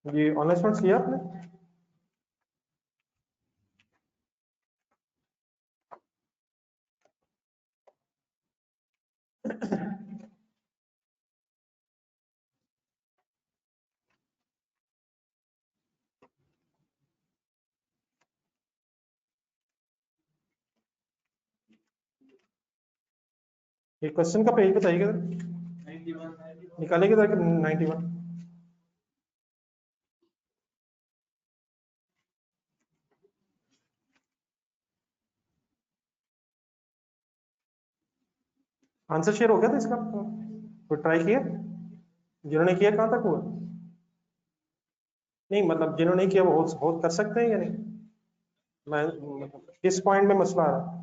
ये ऑनलाइन स्टूडेंट्स किया आपने? ये क्वेश्चन का पेज बताइएगा, निकालेगा 91। आंसर शेयर हो गया था इसका, तो ट्राई किया जिन्होंने किया, कहाँ तक हुआ? नहीं मतलब जिन्होंने किया वो हो कर सकते हैं या नहीं? मैं मतलब किस पॉइंट में मसला आ रहा है?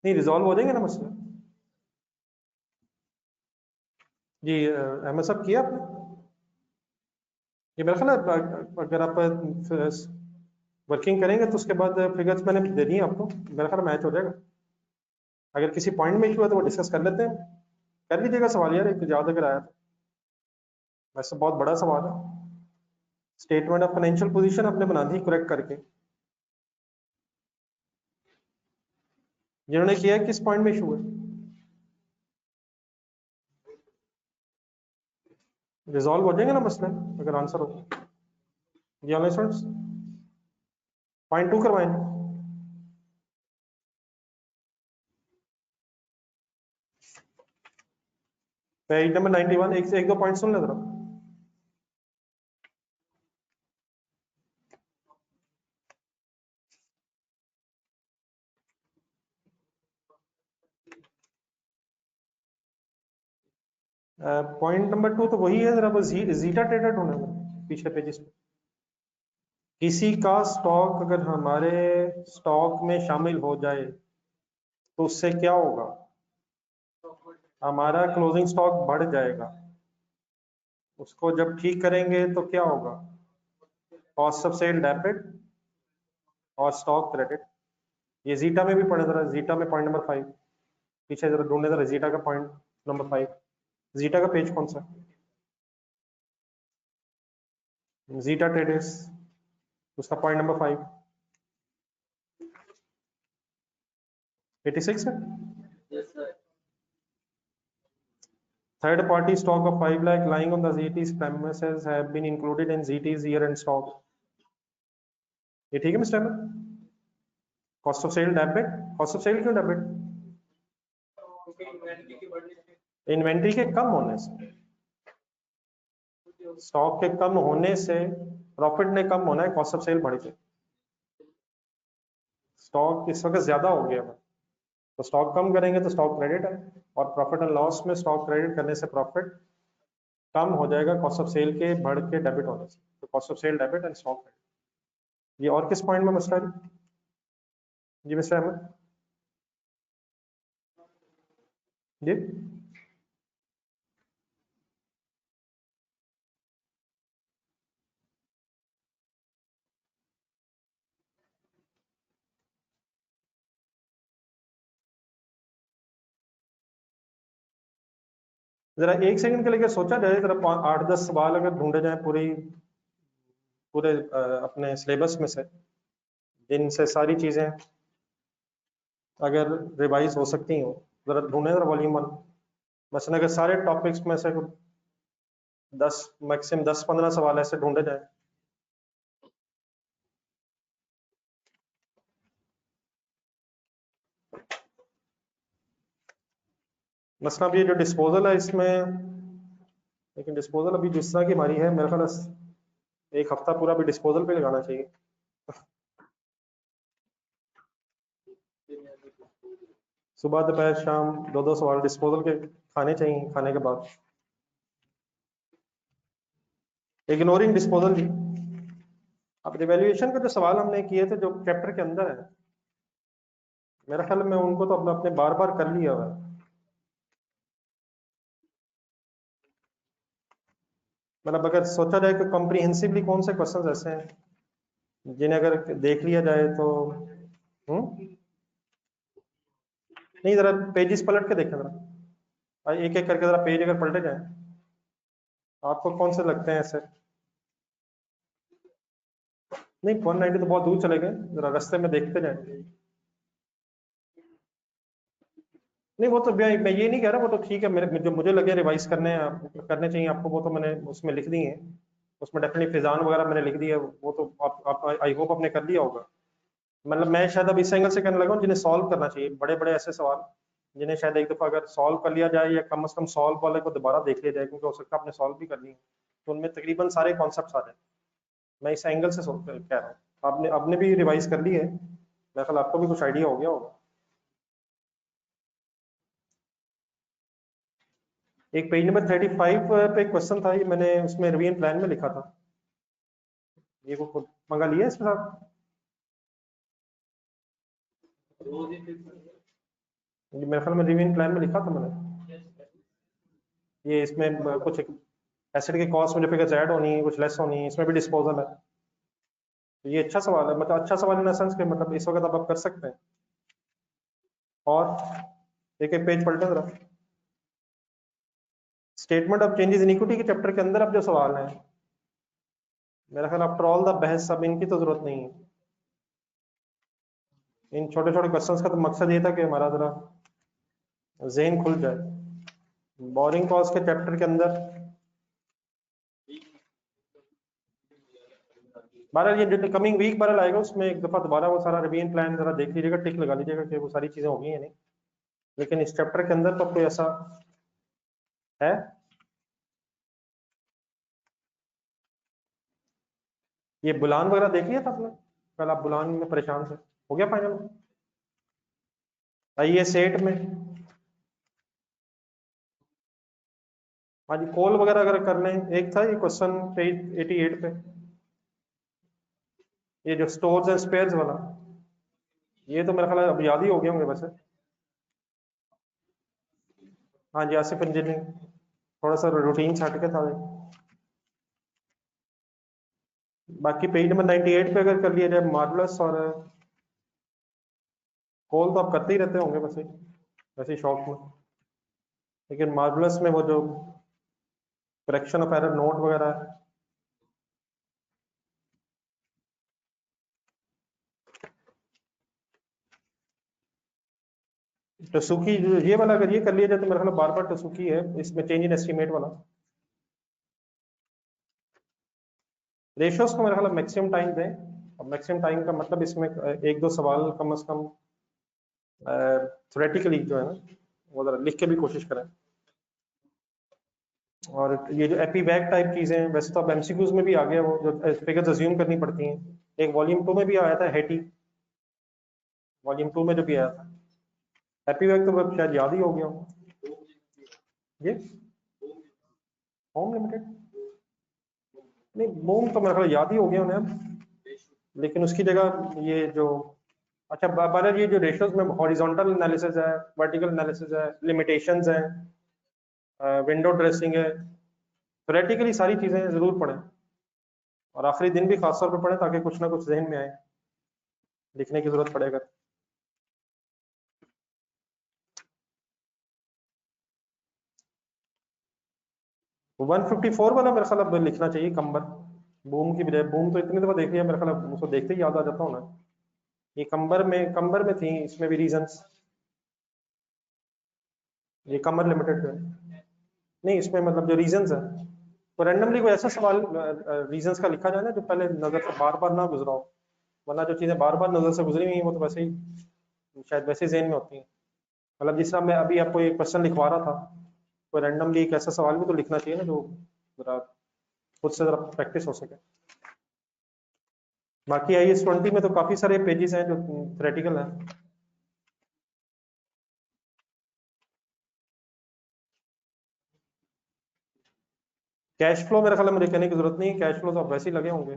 नहीं रिजॉल्व हो जाएंगे ना मसला। जी अहमद साहब किया आपने? ये मेरा ख्याल है अगर आप वर्किंग करेंगे तो उसके बाद फिगर्स मैंने दे दी है आपको, मेरा ख्याल मैच हो जाएगा। अगर किसी पॉइंट में इशू है तो वो डिस्कस कर लेते हैं। कर लीजिएगा सवाल यार, एक याद अगर आया तो। वैसे बहुत बड़ा सवाल है। स्टेटमेंट ऑफ फाइनेंशियल पोजीशन आपने बना दी करेक्ट करके। जिन्होंने किया है किस पॉइंट में इशू है? रिजॉल्व हो जाएंगे ना मसले अगर आंसर हो। जी ऑनलाइन स्टूडेंट्स पॉइंट 2 करवाएं। पेज नंबर 91, एक से एक दो पॉइंट सुन ले जरा। पॉइंट नंबर 2 तो वही है, जरा बस जीटा ट्रेडेड होना है पिछले पेजेस पे। किसी का स्टॉक अगर हमारे स्टॉक में शामिल हो जाए तो उससे क्या होगा? हमारा क्लोजिंग स्टॉक बढ़ जाएगा। उसको जब ठीक करेंगे तो क्या होगा? कॉस्ट ऑफ सेल डेबिट और स्टॉक क्रेडिट। ये जीटा में भी पढ़े जरा, जीटा में पॉइंट नंबर 5 पीछे जरा ढूंढने जरा, जीटा का पॉइंट नंबर 5। जीटा का पेज कौन सा? जीटा ट्रेडर्स, उसका पॉइंट नंबर 5 86 है। Third party stock of 5 lakh lying on the ZT's premises have been included in ZT's year-end stock. ये ठीक है mister Ahmad? Cost of sale debit, cost of sale क्यों डेबिट? इन्वेंट्री के कम होने से, स्टॉक के कम होने से प्रॉफिट ने कम होना है, कॉस्ट ऑफ सेल बढ़ गई। स्टॉक इस वक्त ज्यादा हो गया है तो स्टॉक कम करेंगे तो स्टॉक क्रेडिट है, और प्रॉफिट एंड लॉस में स्टॉक क्रेडिट करने से प्रॉफिट कम हो जाएगा कॉस्ट ऑफ सेल के बढ़ के डेबिट होने से, तो cost of sale debit and stock credit. ये और किस पॉइंट में मसला है जी मिस्टर अहमद? जी जरा एक सेकंड के लिए सोचा जाए, जरा 8-10 सवाल अगर ढूंढे जाए पूरे पूरे अपने सिलेबस में से, जिनसे सारी चीजें अगर रिवाइज हो सकती हो, जरा ढूंढे जरा वॉल्यूम 1। मसलन अगर सारे टॉपिक्स में से 10 मैक्सिमम 10-15 सवाल ऐसे ढूंढे जाए। मसलन अभी जो डिस्पोजल है इसमें, लेकिन डिस्पोजल अभी जिस तरह की हमारी है मेरे ख्याल एक हफ्ता पूरा भी डिस्पोजल पे लगाना चाहिए। सुबह दोपहर शाम 2-2 सवाल डिस्पोजल के खाने चाहिए, खाने के बाद। इग्नोरिंग डिस्पोजल भी। अब रिवैल्यूएशन के जो सवाल हमने किए थे जो चैप्टर के अंदर है, मेरे ख्याल में उनको तो अपने बार बार कर लिया हुआ है। मतलब अगर सोचा जाए कि कॉम्प्रिहेंसिवली कौन से क्वेश्चन ऐसे हैं जिन्हें अगर देख लिया जाए तो नहीं, जरा पेजेस पलट के देखें जरा, एक एक करके जरा पेज अगर पलटे जाए, आपको कौन से लगते हैं ऐसे? नहीं 190 तो बहुत दूर चले गए, जरा रास्ते में देखते जाए। नहीं वो तो मैं ये नहीं कह रहा, वो तो ठीक है, मेरे जो मुझे लगे रिवाइज करने चाहिए आपको, वो तो मैंने उसमें लिख दी है। उसमें डेफिनेटली फिजान वगैरह मैंने लिख दी है, वो तो आप आई होप आपने कर लिया होगा। मतलब मैं शायद अब इस एंगल से कहने लगा हूँ जिन्हें सॉल्व करना चाहिए, बड़े बड़े ऐसे सवाल जिन्हें शायद एक दफा अगर सॉल्व कर लिया जाए, या कम से कम सॉल्व वाले को दोबारा देख लिया जाए, क्योंकि हो सकता है आपने सॉल्व भी कर ली है, तो उनमें तकरीबन सारे कॉन्सेप्ट आ जाए। मैं इस एंगल से कह रहा हूँ। आपने भी रिवाइज कर ली है, मेरे ख्याल आपको भी कुछ आइडिया हो गया होगा। एक पेज नंबर 35 पे क्वेश्चन था, ये मैंने उसमें रिवीजन प्लान में लिखा था, ये को खुद मंगा लिया इसके साथ। ये मेरे ख्याल में रिवीजन प्लान में लिखा था मैंने, ये इसमें कुछ एसिड की कॉस्ट मुझे फिगर्स ऐड होनी है, कुछ लेस होनी है, इसमें भी डिस्पोजल है। तो ये अच्छा सवाल है, मतलब अच्छा सवाल इन सेंस के, मतलब इस वक्त अब आप कर सकते हैं। और एक एक पेज पलटे जरा, statement of changes in equity के चैप्टर के अंदर अब जो सवाल है, मेरा ख्याल आफ्टर ऑल द बहस सब इनकी तो जरूरत नहीं है। इन छोटे छोटे क्वेश्चंस का तो मकसद ये था कि हमारा जरा ज़हन खुल जाए। बोरिंग कॉस्ट के चैप्टर के अंदर बहरहाल ये जो कमिंग वीक बहरहाल आएगा, उसमें एक दफा दोबारा वो सारा रिवीजन प्लान जरा देख लीजिएगा, टिक लगा लीजिएगा कि वो सारी चीजें हो गई हैं नहीं। लेकिन इस चैप्टर के अंदर तो कोई ऐसा है। ये बुलान वगैरह देख लिया था आपने? कल आप बुलान में परेशान थे, हो गया फाइनल? आइए सेट में, हाँ जी, कॉल वगैरह अगर कर लें, एक था ये क्वेश्चन पेज 88 पे, ये जो स्टोर्स एंड स्पेयर्स वाला, ये तो मेरा ख्याल है अब याद ही हो गए होंगे वैसे। हाँ जी, आसिफ इंजीनियरिंग, थोड़ा सा रूटीन से हट के था ये। बाकी पेज नंबर 98 पे अगर कर लिया जाए मार्वलस और कॉल, तो आप करते ही रहते होंगे वैसे, वैसे शौक में। लेकिन मार्वलस में वो जो करेक्शन ऑफ एरर नोट वगैरह है, टसुकी ये वाला अगर ये कर लिया जाए तो मेरा ख्याल बार बार टसुकी है इसमें, चेंज इन एस्टीमेट वाला। रेशियोज को मेरा ख्याल मैक्सिमम टाइम दें, अब मैक्सिमम टाइम का मतलब इसमें एक दो सवाल कम से कम थ्योरेटिकली जो है ना, वो जरा लिख के भी कोशिश करें। और ये जो एपी बैक टाइप चीजें हैं, वैसे तो अब एमसीक्यूज में भी आ गया, वो जो फिगर्स अज्यूम करनी पड़ती हैं, एक वॉल्यूम 2 में भी आया था हेटी, वॉल्यूम 2 में जो भी आया था। एपी बैक तो शायद याद ही हो गया हो ये, होम लिमिटेड, नहीं बूम तो मेरे ख्याल याद ही हो गया उन्हें अब। लेकिन उसकी जगह ये जो, अच्छा बारह ये जो रेशियोज में हॉरिजॉन्टल एनालिसिस है, वर्टिकल एनालिसिस है, लिमिटेशंस है, विंडो ड्रेसिंग है, थ्योरेटिकली सारी चीजें जरूर पढ़ें, और आखिरी दिन भी खासतौर पर पढ़ें ताकि कुछ ना कुछ जहन में आए, लिखने की जरूरत पड़ेगा। 154 वाला मेरे ख्याल अब लिखना चाहिए, कंबर, बूम की बजाय, बूम तो इतनी दफा देख लिया मेरे ख्याल, अब उसको देखते ही याद आ जाता होना। ये कंबर में थी, इसमें भी रीजंस, ये कमर लिमिटेड जो है, नहीं इसमें मतलब जो रीजंस है, तो रैंडमली कोई ऐसा सवाल रीजंस का लिखा जाए ना जो पहले नजर से बार बार ना गुजरा हो, वरना जो चीजें बार बार नजर से गुजरी हुई हैं वो तो वैसे ही शायद वैसे ही जेहन में होती हैं। मतलब जिस तरह मैं अभी आपको एक क्वेश्चन लिखवा रहा था, तो रैंडमली एक ऐसा सवाल भी तो लिखना चाहिए ना जो जरा खुद से जरा प्रैक्टिस हो सके। बाकी IS-20 में तो काफी सारे पेजेस हैं जो थ्योरेटिकल हैं। कैश फ्लो मेरे ख्याल में मुझे कहने की जरूरत नहीं है, कैश फ्लो तो आप वैसे ही लगे होंगे,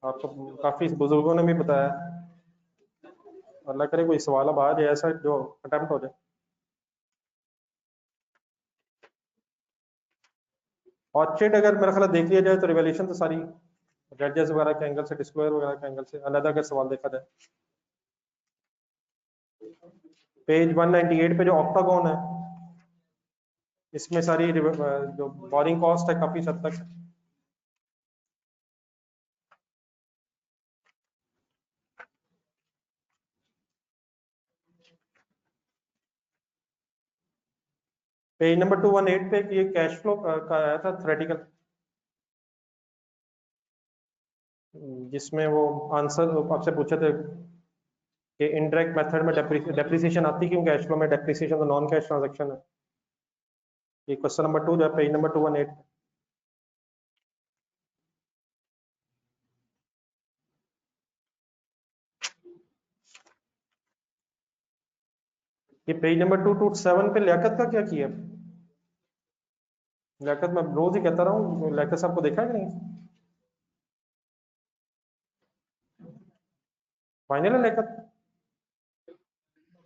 आपको काफी बुजुर्गों ने भी बताया। अल्लाह करे कोई सवाल अब आ जाए ऐसा जो अटेम्प्ट हो जाए। ऑर्चिड अगर मेरा ख्याल देख लिया जाए तो रिवैल्यूएशन तो सारी जजेस वगैरह के एंगल से, डिस्क्लोजर वगैरह के एंगल से अलग अगर सवाल देखा जाए, पेज 198 पे जो ऑक्टागोन है, इसमें सारी जो बोरिंग कॉस्ट है काफी हद तक पेज नंबर 218 पे ये कैश फ्लो का आया था थ्योरेटिकल, जिसमें वो आंसर आपसे पूछे थे कि इनडायरेक्ट मेथड में डेप्रिसिएशन आती क्यों कैश फ्लो में, डेप्रिसिएशन तो नॉन कैश ट्रांजैक्शन है। ये क्वेश्चन नंबर 2 जो है पेज नंबर 218। ये पेज नंबर 227 पे लियाकत का क्या किया? लियाकत मैं रोज ही कहता रहा हूँ, लियाकत साहब को देखा है कि नहीं? फाइनल है लियाकत?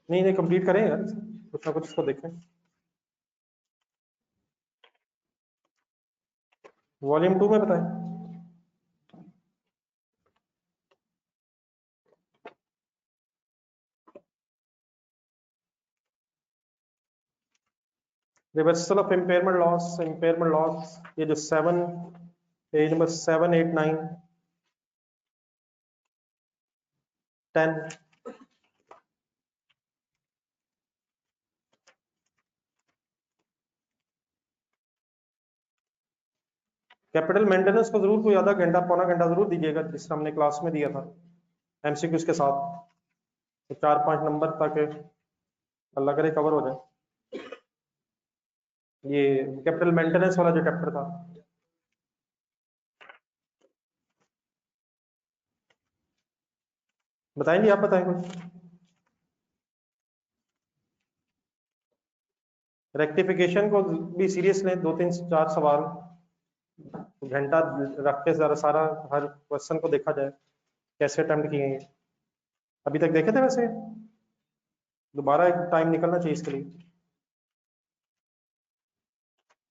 नहीं नहीं, कंप्लीट करें यार, कुछ ना कुछ इसको देखें। वॉल्यूम 2 में बताएं। रिवर्सल ऑफ इम्पेयरमेंट लॉस, ये जो 7, पेज नंबर 7, 8, 9, 10, कैपिटल मेंटेनेंस को जरूर कोई आधा घंटा पौना घंटा जरूर दीजिएगा, जिस तरह हमने क्लास में दिया था एमसीक्यूज के साथ, तो 4-5 नंबर तक अल्लाह करे कवर हो जाए। ये कैपिटल मेंटेनेंस वाला जो चैप्टर था, बताएंगे आप, बताएं कुछ। रेक्टिफिकेशन को भी सीरियस लें, 2-3-4 सवाल घंटा रख के जरा सारा हर क्वेश्चन को देखा जाए कैसे अटेम्प्ट किए हैं। अभी तक देखे थे वैसे, दोबारा एक टाइम निकलना चाहिए इसके लिए।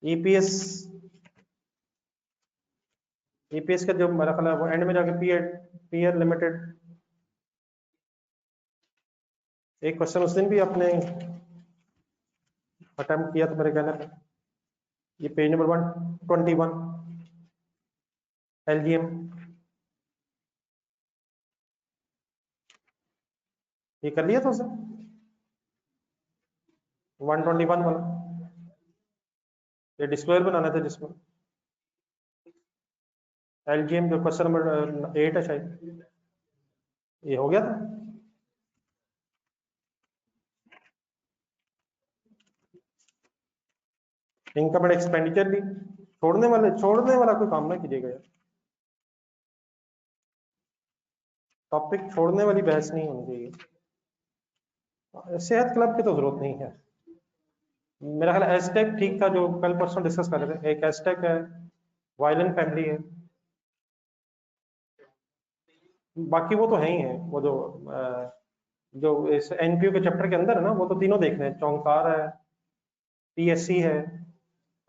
ईपीएस का जो मेरा ख्याल है वो एंड में जाके पीयर लिमिटेड, एक क्वेश्चन उस दिन भी आपने अटेम्प्ट किया था मेरे कहने पे। ये पेज नंबर 121 एलजीएम, ये कर लिया था उसे 121 वाला, ये डिस्क्लोजर बनाना था जिसमें एलजीएम जो क्वेश्चन नंबर 8 है शायद, ये हो गया था। इनकम एंड एक्सपेंडिचर भी छोड़ने वाला कोई काम ना कीजिएगा यार, टॉपिक छोड़ने वाली बहस नहीं होनी चाहिए। सेहत क्लब की तो जरूरत नहीं है। मेरा ख्याल एस्टेक ठीक था, जो कल परसों डिस्कस कर रहे थे, एक एस्टेक है, वायलेंट फैमिली है, बाकी वो तो है ही है। वो जो इस एनपीयू के चैप्टर के अंदर है ना, वो तो तीनों देखने हैं, चौंकार है, पीएससी है,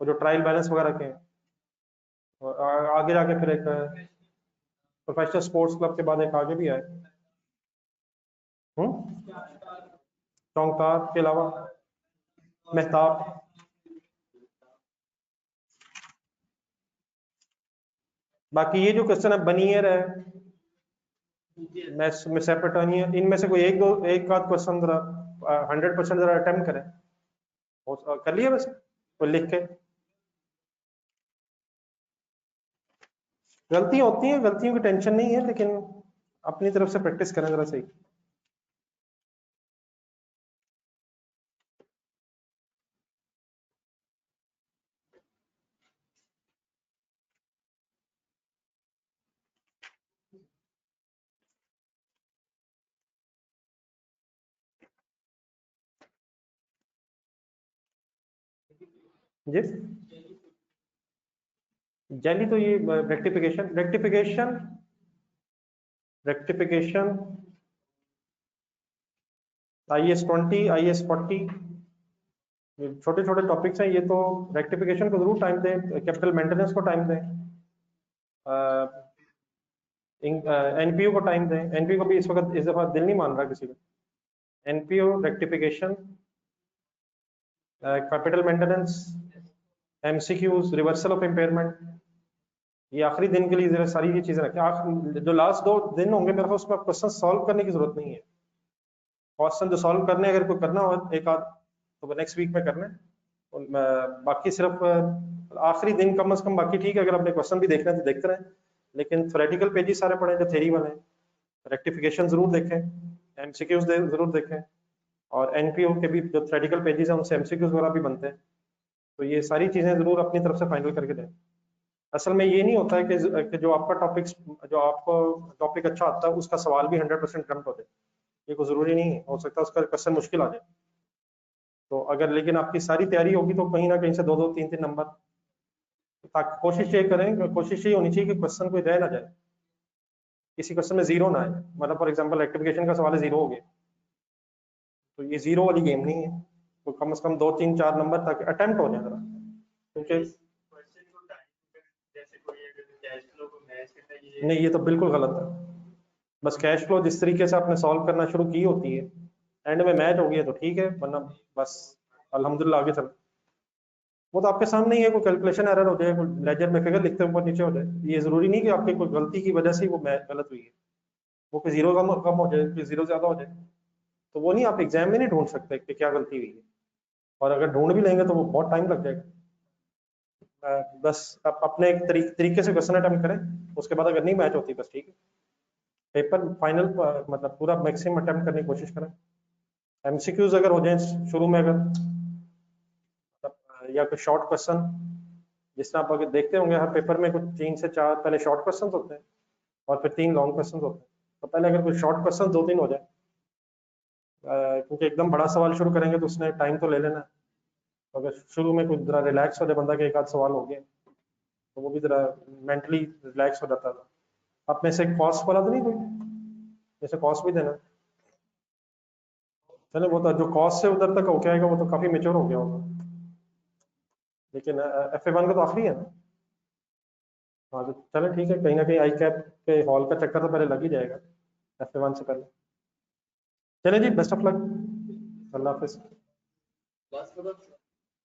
वो जो ट्रायल बैलेंस वगैरह के हैं, और आगे जाके फिर एक प्रोफेशनल स्पोर्ट्स क्लब के बाद एक आगे भी आए। चौंकार के अलावा मेहताब, बाकी ये जो क्वेश्चन है बनियर है, मेसोपोटामिया, इनमें से कोई एक आध क्वेश्चन जरा 100% जरा अटेम्प्ट करें। कर लिया वैसे कोई लिख के? गलतियां होती हैं, गलतियों की टेंशन नहीं है, लेकिन अपनी तरफ से प्रैक्टिस करें जरा सही। जी जैली तो ये रेक्टिफिकेशन IAS 20, IAS 40, छोटे छोटे टॉपिक्स हैं ये तो। रेक्टिफिकेशन को जरूर टाइम दें, कैपिटल मेंटेनेंस को टाइम दें, एनपीयू को टाइम दें। एनपीयू को भी इस वक्त इस दफा दिल नहीं मान रहा किसी का। NPU, rectification, capital maintenance, MCQs, reversal of impairment, ये आखिरी दिन के लिए जरा सारी ये चीजें रखें। जो लास्ट 2 दिन होंगे मेरे को, उसमें क्वेश्चन सॉल्व करने की जरूरत नहीं है। क्वेश्चन जो सॉल्व करने अगर कोई करना हो एक आध, तो नेक्स्ट वीक में करना है। बाकी सिर्फ आखिरी दिन कम से कम, बाकी ठीक है, अगर आपने क्वेश्चन भी देखना है तो देखते रहें, लेकिन थ्योरेटिकल पेजेस सारे पढ़ें जो थ्योरी वाले हैं, रेक्टिफिकेशन जरूर देखें, एमसीक्यूज जरूर देखें, और एनपीओ के भी जो थ्योरेटिकल पेजेस हैं उनसे एमसीक्यूज वगैरह भी बनते हैं, तो ये सारी चीजें जरूर अपनी तरफ से फाइनल करके दें। असल में ये नहीं होता है कि जो आपका टॉपिक, जो आपको टॉपिक अच्छा आता है उसका सवाल भी 100% करंट हो जाए, ये कोई जरूरी नहीं है, हो सकता है उसका क्वेश्चन मुश्किल आ जाए। तो अगर लेकिन आपकी सारी तैयारी होगी तो कहीं ना कहीं से 2-2, 3-3 नंबर, ताकि कोशिश ये करें, कोशिश ये होनी चाहिए कि क्वेश्चन कोई रह ना जाए, किसी क्वेश्चन में जीरो ना आए। मतलब फॉर एग्जांपल रेक्टिफिकेशन का सवाल है, जीरो हो गया, तो ये जीरो वाली गेम नहीं है, तो कम से कम 2-3-4 नंबर तक अटेम्प्ट हो जाए जरा, क्योंकि नहीं, ये तो बिल्कुल गलत है। बस कैश फ्लो जिस तरीके से आपने सॉल्व करना शुरू की होती है, एंड में मैच हो गया तो ठीक है, वरना बस अल्हम्दुलिल्लाह आगे चल। वो तो आपके सामने ही है, कोई कैलकुलेशन एरर हो जाए, कोई लेजर में फिगर लिखते ऊपर नीचे हो जाए, ये जरूरी नहीं कि आपकी कोई गलती की वजह से ही वो मैच गलत हुई है, वो कोई जीरो कम हो जाए, कोई जीरो ज्यादा हो जाए, तो वो नहीं, आप एग्जाम में नहीं ढूंढ सकते कि क्या गलती हुई है, और अगर ढूंढ भी लेंगे तो वो बहुत टाइम लग जाएगा। बस आप अपने एक तरीके से क्वेश्चन अटेम्प्ट करें, उसके बाद अगर नहीं मैच होती बस ठीक है, पेपर फाइनल मतलब पूरा मैक्सिमम अटेम्प्ट करने की कोशिश करें। एमसीक्यूज अगर हो जाए शुरू में, अगर या कोई शॉर्ट क्वेश्चन, जिस तरह आप अगर देखते होंगे हर पेपर में कुछ 3 से 4 पहले शॉर्ट क्वेश्चन होते हैं और फिर 3 लॉन्ग क्वेश्चन होते हैं, तो पहले अगर कोई शॉर्ट क्वेश्चन 2-3 हो जाए, क्योंकि एकदम बड़ा सवाल शुरू करेंगे तो उसने टाइम तो ले लेना है, तो अगर शुरू में कुछ जरा रिलैक्स हो जाए बंदा के, एक आध सवाल हो गए तो वो भी जरा मेंटली रिलैक्स हो जाता था। आप में से कॉस्ट वाला तो नहीं कोई, जैसे कॉस्ट भी देना, चलो वो तो जो कॉस्ट से उधर तक हो के आएगा वो तो काफी मेच्योर हो गया होगा, लेकिन FA1 का तो आखिरी है ना। हाँ तो चलो ठीक है, कहीं ना कहीं आई कैप के हॉल का चक्कर तो पहले लग ही जाएगा FA1 से पहले। चले जी, बेस्ट ऑफ लक, अल्लाह हाफिज।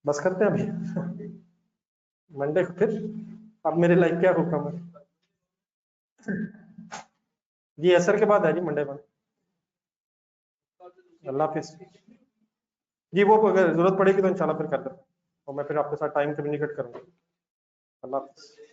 बस करते हैं अभी मंडे को फिर, अब मेरे लाइफ क्या हुक्म है जी, असर के बाद है जी मंडे को। अल्लाह हाफिज जी, वो अगर जरूरत पड़ेगी तो इंशाल्लाह फिर कर दें, और मैं फिर आपके साथ टाइम कम्युनिकेट करूंगा। अल्लाह हाफिज।